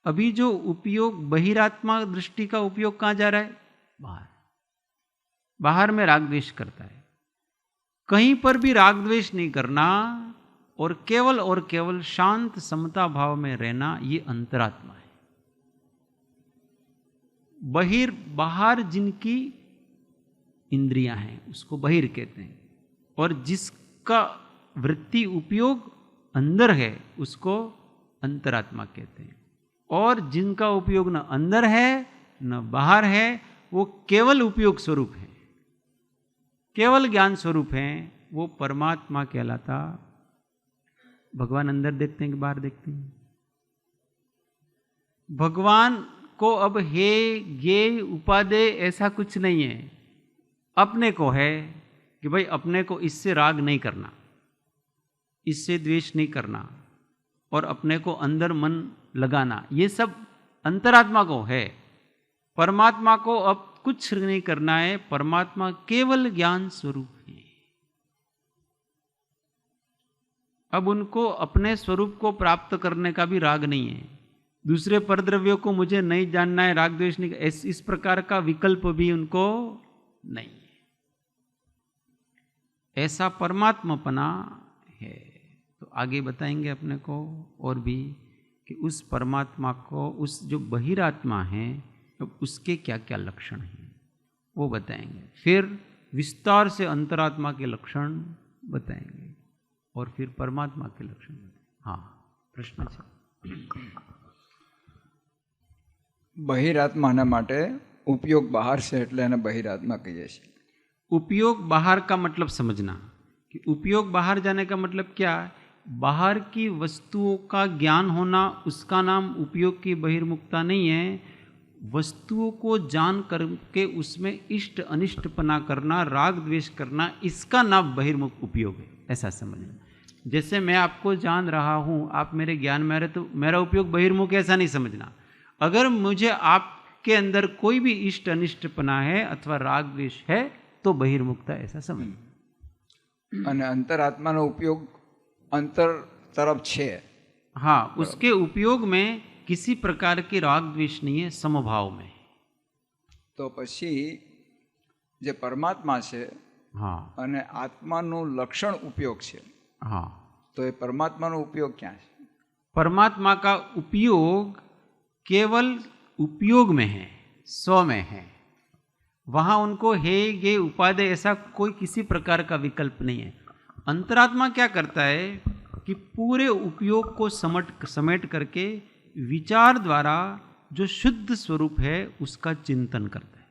अभी जो उपयोग बहिरात्मा दृष्टि का उपयोग कहां जा रहा है? बाहर। बाहर में राग द्वेष करता है, कहीं पर भी राग द्वेष नहीं करना और केवल शांत समता भाव में रहना, ये अंतरात्मा है। बाहर जिनकी इंद्रियां हैं उसको बहिर कहते हैं, और जिसका वृत्ति उपयोग अंदर है उसको अंतरात्मा कहते हैं। और जिनका उपयोग न अंदर है न बाहर है, वो केवल उपयोग स्वरूप है, केवल ज्ञान स्वरूप है, वो परमात्मा कहलाता। भगवान अंदर देखते हैं कि बाहर देखते हैं? भगवान को अब हे ये उपादेय ऐसा कुछ नहीं है, अपने को है कि भाई अपने को इससे राग नहीं करना, इससे द्वेष नहीं करना, और अपने को अंदर मन लगाना, ये सब अंतरात्मा को है। परमात्मा को अब कुछ नहीं करना है, परमात्मा केवल ज्ञान स्वरूप है। अब उनको अपने स्वरूप को प्राप्त करने का भी राग नहीं है, दूसरे परद्रव्यों को मुझे नहीं जानना है, राग द्वेष नहीं, इस प्रकार का विकल्प भी उनको नहीं है। ऐसा परमात्मपना है। तो आगे बताएंगे अपने को और भी कि उस परमात्मा को, उस जो बहिरात्मा है, तो उसके क्या क्या लक्षण हैं वो बताएंगे। फिर विस्तार से अंतरात्मा के लक्षण बताएंगे और फिर परमात्मा के लक्षण बताएंगे। हाँ, प्रश्न છે। બહિરાત્માના માટે ઉપયોગ બહાર છે એટલે એને બહિરાત્મા કહીએ છીએ। उपयोग बाहर का मतलब समझना कि उपयोग बाहर जाने का मतलब क्या है? बाहर की वस्तुओं का ज्ञान होना, उसका नाम उपयोग की बहिर्मुखता नहीं है। वस्तुओं को जान करके उसमें इष्ट अनिष्टपना करना, राग द्वेष करना, इसका नाम बहिर्मुख उपयोग है, ऐसा समझना। जैसे मैं आपको जान रहा हूँ, आप मेरे ज्ञान में आ रहे, तो मेरा उपयोग बहिर्मुख ऐसा नहीं समझना। अगर मुझे आपके अंदर कोई भी इष्ट अनिष्टपना है अथवा राग द्वेष है तो बहिर्मुखता ऐसा समझना। અને અંતરાત્માનો ઉપયોગ અંતર તરફ છે। हाँ, उसके उपयोग में किसी प्रकार की राग द्वेष नहीं है, समभाव में। તો પછી જે પરમાત્મા છે हाँ અને આત્માનું લક્ષણ ઉપયોગ છે, हाँ, તો એ પરમાત્માનો ઉપયોગ ક્યાં છે? परमात्मा का उपयोग केवल उपयोग में है, स्व में है। वहाँ उनको हे ये उपादेय ऐसा कोई किसी प्रकार का विकल्प नहीं है। अंतरात्मा क्या करता है कि पूरे उपयोग को समेट करके विचार द्वारा जो शुद्ध स्वरूप है उसका चिंतन करता है।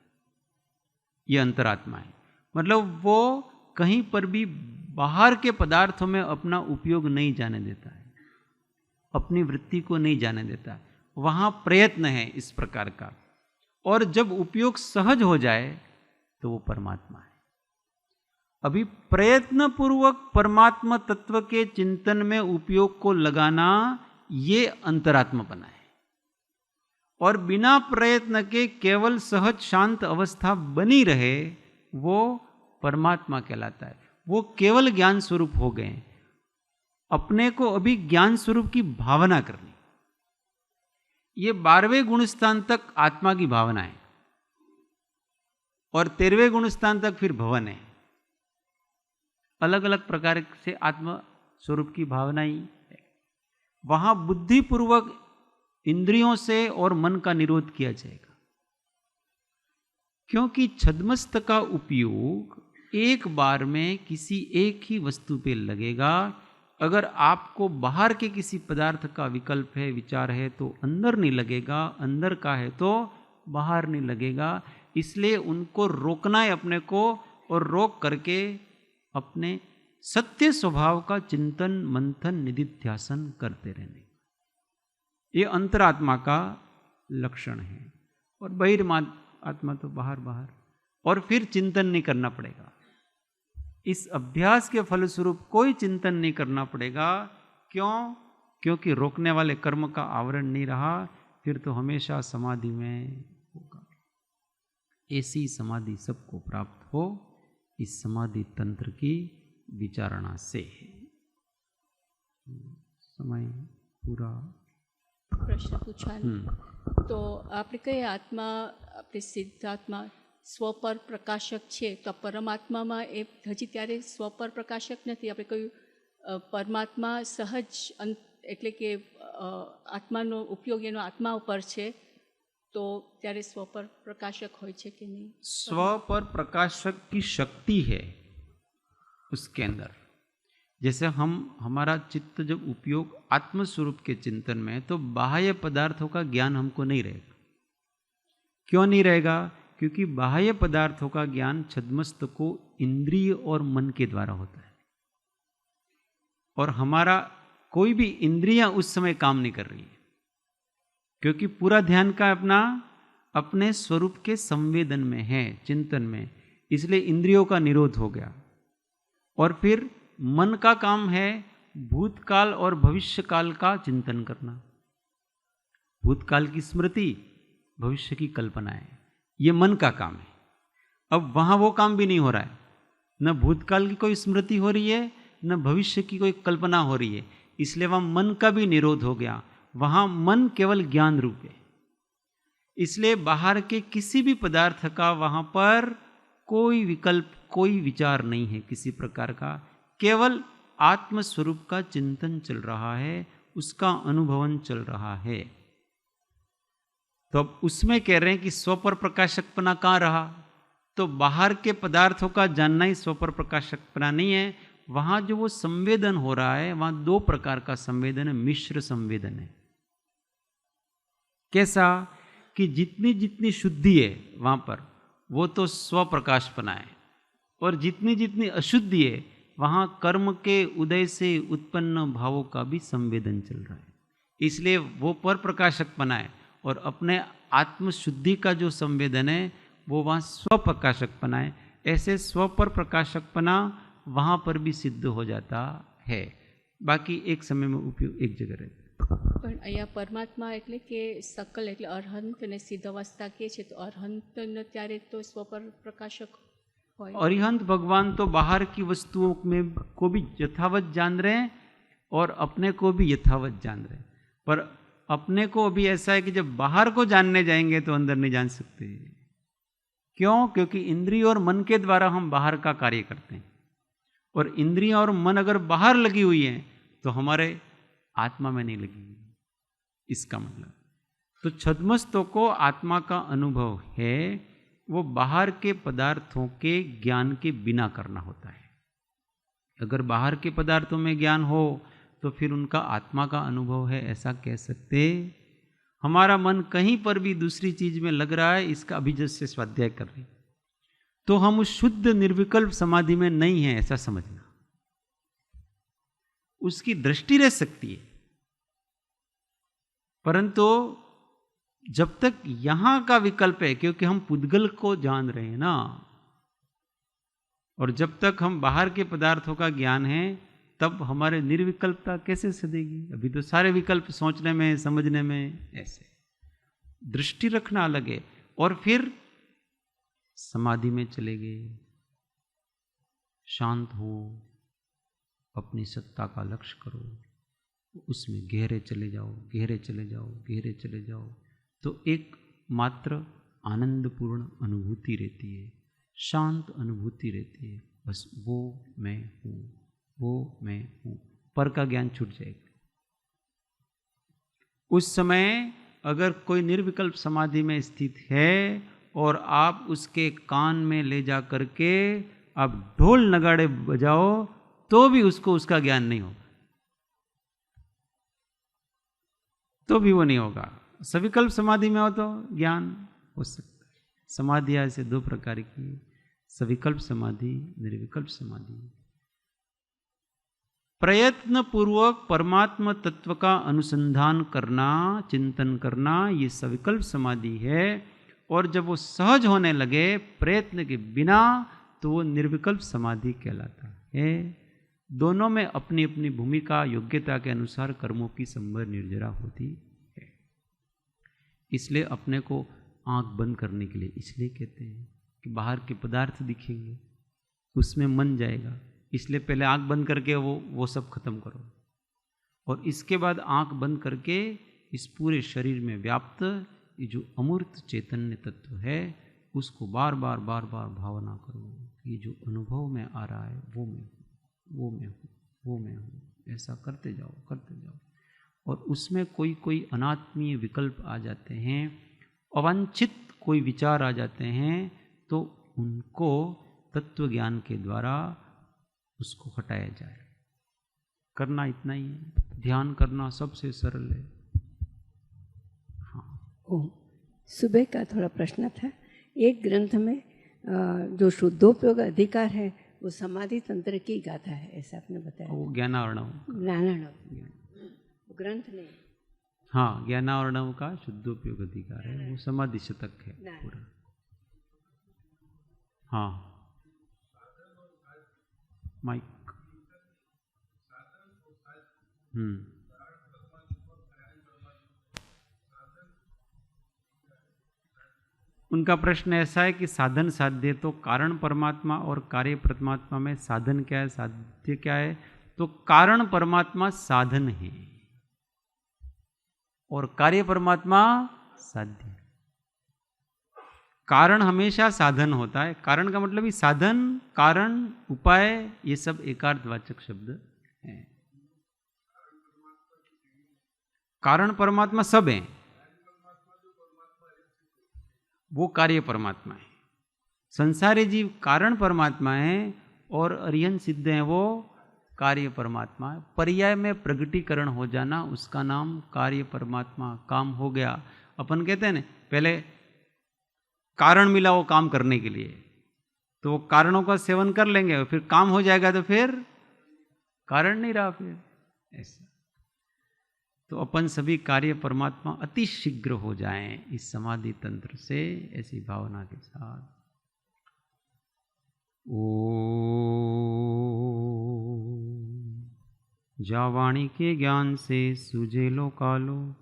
ये अंतरात्मा है। मतलब वो कहीं पर भी बाहर के पदार्थों में अपना उपयोग नहीं जाने देता है, अपनी वृत्ति को नहीं जाने देता है। वहाँ प्रयत्न है इस प्रकार का, और जब उपयोग सहज हो जाए तो वो परमात्मा है। अभी प्रयत्न पूर्वक परमात्मा तत्व के चिंतन में उपयोग को लगाना ये अंतरात्मापना है, और बिना प्रयत्न के केवल सहज शांत अवस्था बनी रहे वो परमात्मा कहलाता है। वो केवल ज्ञान स्वरूप हो गए। अपने को अभी ज्ञान स्वरूप की भावना करनी, ये 12वें गुणस्थान तक आत्मा की भावना है और 13वें गुणस्थान तक फिर भवन है। अलग अलग प्रकार से आत्मा स्वरूप की भावना ही है। वहां बुद्धिपूर्वक इंद्रियों से और मन का निरोध किया जाएगा, क्योंकि छद्मस्त का उपयोग एक बार में किसी एक ही वस्तु पे लगेगा। अगर आपको बाहर के किसी पदार्थ का विकल्प है, विचार है, तो अंदर नहीं लगेगा, अंदर का है तो बाहर नहीं लगेगा। इसलिए उनको रोकना है अपने को, और रोक करके अपने सत्य स्वभाव का चिंतन मंथन निधिध्यासन करते रहने, ये अंतरात्मा का लक्षण है। और बहिर्मात्मा तो बाहर बाहर, और फिर चिंतन नहीं करना पड़ेगा। इस अभ्यास के फलस्वरूप कोई चिंतन नहीं करना पड़ेगा। क्यों? क्योंकि रोकने वाले कर्म का आवरण नहीं रहा, फिर तो हमेशा समाधि में होगा। ऐसी समाधि सबको प्राप्त हो, इस समाधि तंत्र की विचारणा से। समय पूरा। પ્રશ્ન પૂછવાનો તો આપણે કહીએ આત્મા, આપણે સિદ્ધાત્મા સ્વ પર પ્રકાશક છે, તો પરમાત્મામાં એ હજી ત્યારે સ્વ પર પ્રકાશક નથી. આપણે કહ્યું પરમાત્મા સહજ એટલે કે આત્માનો ઉપયોગ એનો આત્મા ઉપર છે, તો ત્યારે સ્વ પર પ્રકાશક હોય છે કે નહીં? स्व पर प्रकाशक की शक्ति है उसके अंदर। जैसे हमारा चित्त जब उपयोग आत्म स्वरूप के चिंतन में, तो बाह्य पदार्थों का ज्ञान हमको नहीं रहेगा। क्यों नहीं रहेगा? क्योंकि बाह्य पदार्थों का ज्ञान छद्मस्त को इंद्रिय और मन के द्वारा होता है, और हमारा कोई भी इंद्रियां उस समय काम नहीं कर रही है, क्योंकि पूरा ध्यान का अपने स्वरूप के संवेदन में है, चिंतन में। इसलिए इंद्रियों का निरोध हो गया। और फिर मन का काम है भूतकाल और भविष्य काल का चिंतन करना। भूतकाल की स्मृति, भविष्य की कल्पनाएं, ये मन का काम है। अब वहाँ वो काम भी नहीं हो रहा है। न भूतकाल की कोई स्मृति हो रही है, न भविष्य की कोई कल्पना हो रही है, इसलिए वहाँ मन का भी निरोध हो गया। वहाँ मन केवल ज्ञान रूप है, इसलिए बाहर के किसी भी पदार्थ का वहाँ पर कोई विकल्प, कोई विचार नहीं है किसी प्रकार का। केवल आत्म स्वरूप का चिंतन चल रहा है, उसका अनुभवन चल रहा है। तो अब उसमें कह रहे हैं कि स्व पर प्रकाशकपना कहाँ रहा? तो बाहर के पदार्थों का जानना ही स्व पर प्रकाशकपना नहीं है। वहाँ जो वो संवेदन हो रहा है, वहाँ दो प्रकार का संवेदन है, मिश्र संवेदन है। कैसा कि जितनी जितनी शुद्धि है वहाँ पर, वो तो स्व प्रकाशपना है, और जितनी जितनी अशुद्धि है वहाँ कर्म के उदय से उत्पन्न भावों का भी संवेदन चल रहा है। इसलिए वो पर प्रकाशकपना है, और अपने आत्मशुद्धि का जो संवेदन है वो वहाँ स्व प्रकाशकपना है। ऐसे स्व पर प्रकाशकपना वहाँ पर भी सिद्ध हो जाता है। बाकी एक समय में उपयोग एक जगह रहता है। પણ અહીંયા પરમાત્મા એટલે કે સકલ એટલે અરહંત અને સિદ્ધ અવસ્થા કે છે, તો અરહંત ત્યારે તો સ્વ પર પ્રકાશક હોય। अरिहंत भगवान तो बाहर की वस्तुओं में को भी यथावत जान रहे हैं और अपने को भी यथावत जान रहे हैं, पर अपने को अभी ऐसा है कि जब बाहर को जानने जाएंगे तो अंदर नहीं जान सकते। क्यों? क्योंकि इंद्रिय और मन के द्वारा हम बाहर का कार्य करते हैं, और इंद्रिय और मन अगर बाहर लगी हुई है तो हमारे आत्मा में नहीं लगी हुई। इसका मतलब तो छद्मस्तों को आत्मा का अनुभव है, वो बाहर के पदार्थों के ज्ञान के बिना करना होता है। अगर बाहर के पदार्थों में ज्ञान हो तो फिर उनका आत्मा का अनुभव है, ऐसा कह सकते। हमारा मन कहीं पर भी दूसरी चीज में लग रहा है, इसका अभिजस्य स्वाध्याय कर रहे, तो हम उस शुद्ध निर्विकल्प समाधि में नहीं है, ऐसा समझना। उसकी दृष्टि रह सकती है, परंतु जब तक यहां का विकल्प है, क्योंकि हम पुद्गल को जान रहे हैं ना, और जब तक हम बाहर के पदार्थों का ज्ञान है तब हमारे निर्विकल्पता कैसे सदेगी? अभी तो सारे विकल्प सोचने में, समझने में, ऐसे दृष्टि रखना अलग है। और फिर समाधि में चले गए, शांत हो, अपनी सत्ता का लक्ष्य करो, उसमें गहरे चले जाओ, गहरे चले जाओ, गहरे चले जाओ, तो एक मात्र आनंदपूर्ण अनुभूति रहती है, शांत अनुभूति रहती है। बस वो मैं हूँ, वो मैं हूँ, पर का ज्ञान छूट जाएगा। उस समय अगर कोई निर्विकल्प समाधि में स्थित है और आप उसके कान में ले जा करके आप ढोल नगाड़े बजाओ तो भी उसको उसका ज्ञान नहीं होगा, तो भी वो नहीं होगा। सविकल्प समाधि में हो तो ज्ञान हो सकता है। समाधि ऐसे दो प्रकार की, सविकल्प समाधि, निर्विकल्प समाधि। प्रयत्न पूर्वक परमात्मा तत्व का अनुसंधान करना, चिंतन करना, ये सविकल्प समाधि है। और जब वो सहज होने लगे प्रयत्न के बिना, तो वो निर्विकल्प समाधि कहलाता है। दोनों में अपनी अपनी भूमिका, योग्यता के अनुसार कर्मों की संभर निर्जरा होती है। इसलिए अपने को आंख बंद करने के लिए इसलिए कहते हैं कि बाहर के पदार्थ दिखेंगे, उसमें मन जाएगा, इसलिए पहले आंख बंद करके वो सब खत्म करो, और इसके बाद आंख बंद करके इस पूरे शरीर में व्याप्त ये जो अमूर्त चैतन्य तत्व है उसको बार बार बार बार भावना करो। ये जो अनुभव में आ रहा है वो मैं हूँ, वो मैं हूँ, वो मैं हूँ, ऐसा करते जाओ, करते जाओ। और उसमें कोई कोई अनात्मीय विकल्प आ जाते हैं, अवांछित कोई विचार आ जाते हैं, तो उनको तत्व ज्ञान के द्वारा उसको हटाया जाए। करना इतना ही है, ध्यान करना सबसे सरल है। हाँ, सुबह का थोड़ा प्रश्न था। एक ग्रंथ में जो शुद्धोपयोग अधिकार है वो समाधि तंत्र की गाथा है, ऐसा आपने बताया। वो ज्ञानार्णव, ग्रंथ नहीं। हाँ, ज्ञानार्णव का शुद्धोपयोग अधिकार है, वो समाधि शतक है पूरा। हाँ, माइक। उनका प्रश्न ऐसा है कि साधन साध्य, तो कारण परमात्मा और कार्य परमात्मा में साधन क्या है, साध्य क्या है? तो कारण परमात्मा साधन है और कार्य परमात्मा साध्य। कारण हमेशा साधन होता है। कारण का मतलब ही साधन, कारण, उपाय, ये सब एकार्थवाचक शब्द हैं। कारण परमात्मा सब हैं, वो कार्य परमात्मा है। संसारी जीव कारण परमात्मा है और अरिहंत सिद्ध हैं वो कार्य परमात्मा है। पर्याय में प्रगटीकरण हो जाना, उसका नाम कार्य परमात्मा, काम हो गया। अपन कहते हैं ना, पहले कारण मिला वो काम करने के लिए, तो वो कारणों का सेवन कर लेंगे, फिर काम हो जाएगा तो फिर कारण नहीं रहा फिर, ऐसा। तो अपन सभी कार्य परमात्मा अति शीघ्र हो जाएं इस समाधि तंत्र से, ऐसी भावना के साथ। जा वाणी के ज्ञान से सूझे लो कालो,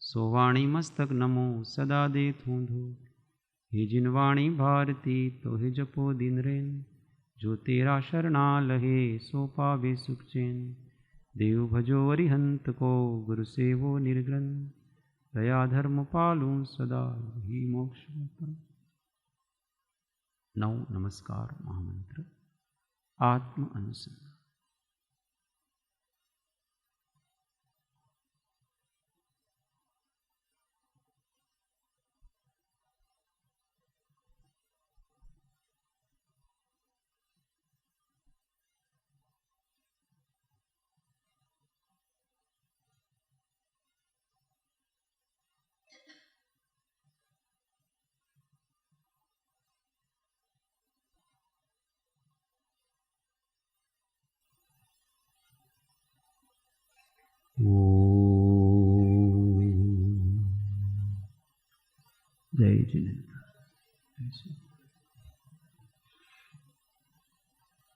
सो वाणी मस्तक नमो सदा दे थूंधो। हे जिन वाणी भारती तो हे जपो दिन रेन, जो तेरा शरणा लहे सो पावे सुख चैन। देव भजो अरिहंत को गुरु सेवो निर्ग्रंथ, दया धर्म पालू सदा ही मोक्ष। 9 नमस्कार महामंत्र आत्म अनुसंधान। जय जिनेन्द्र।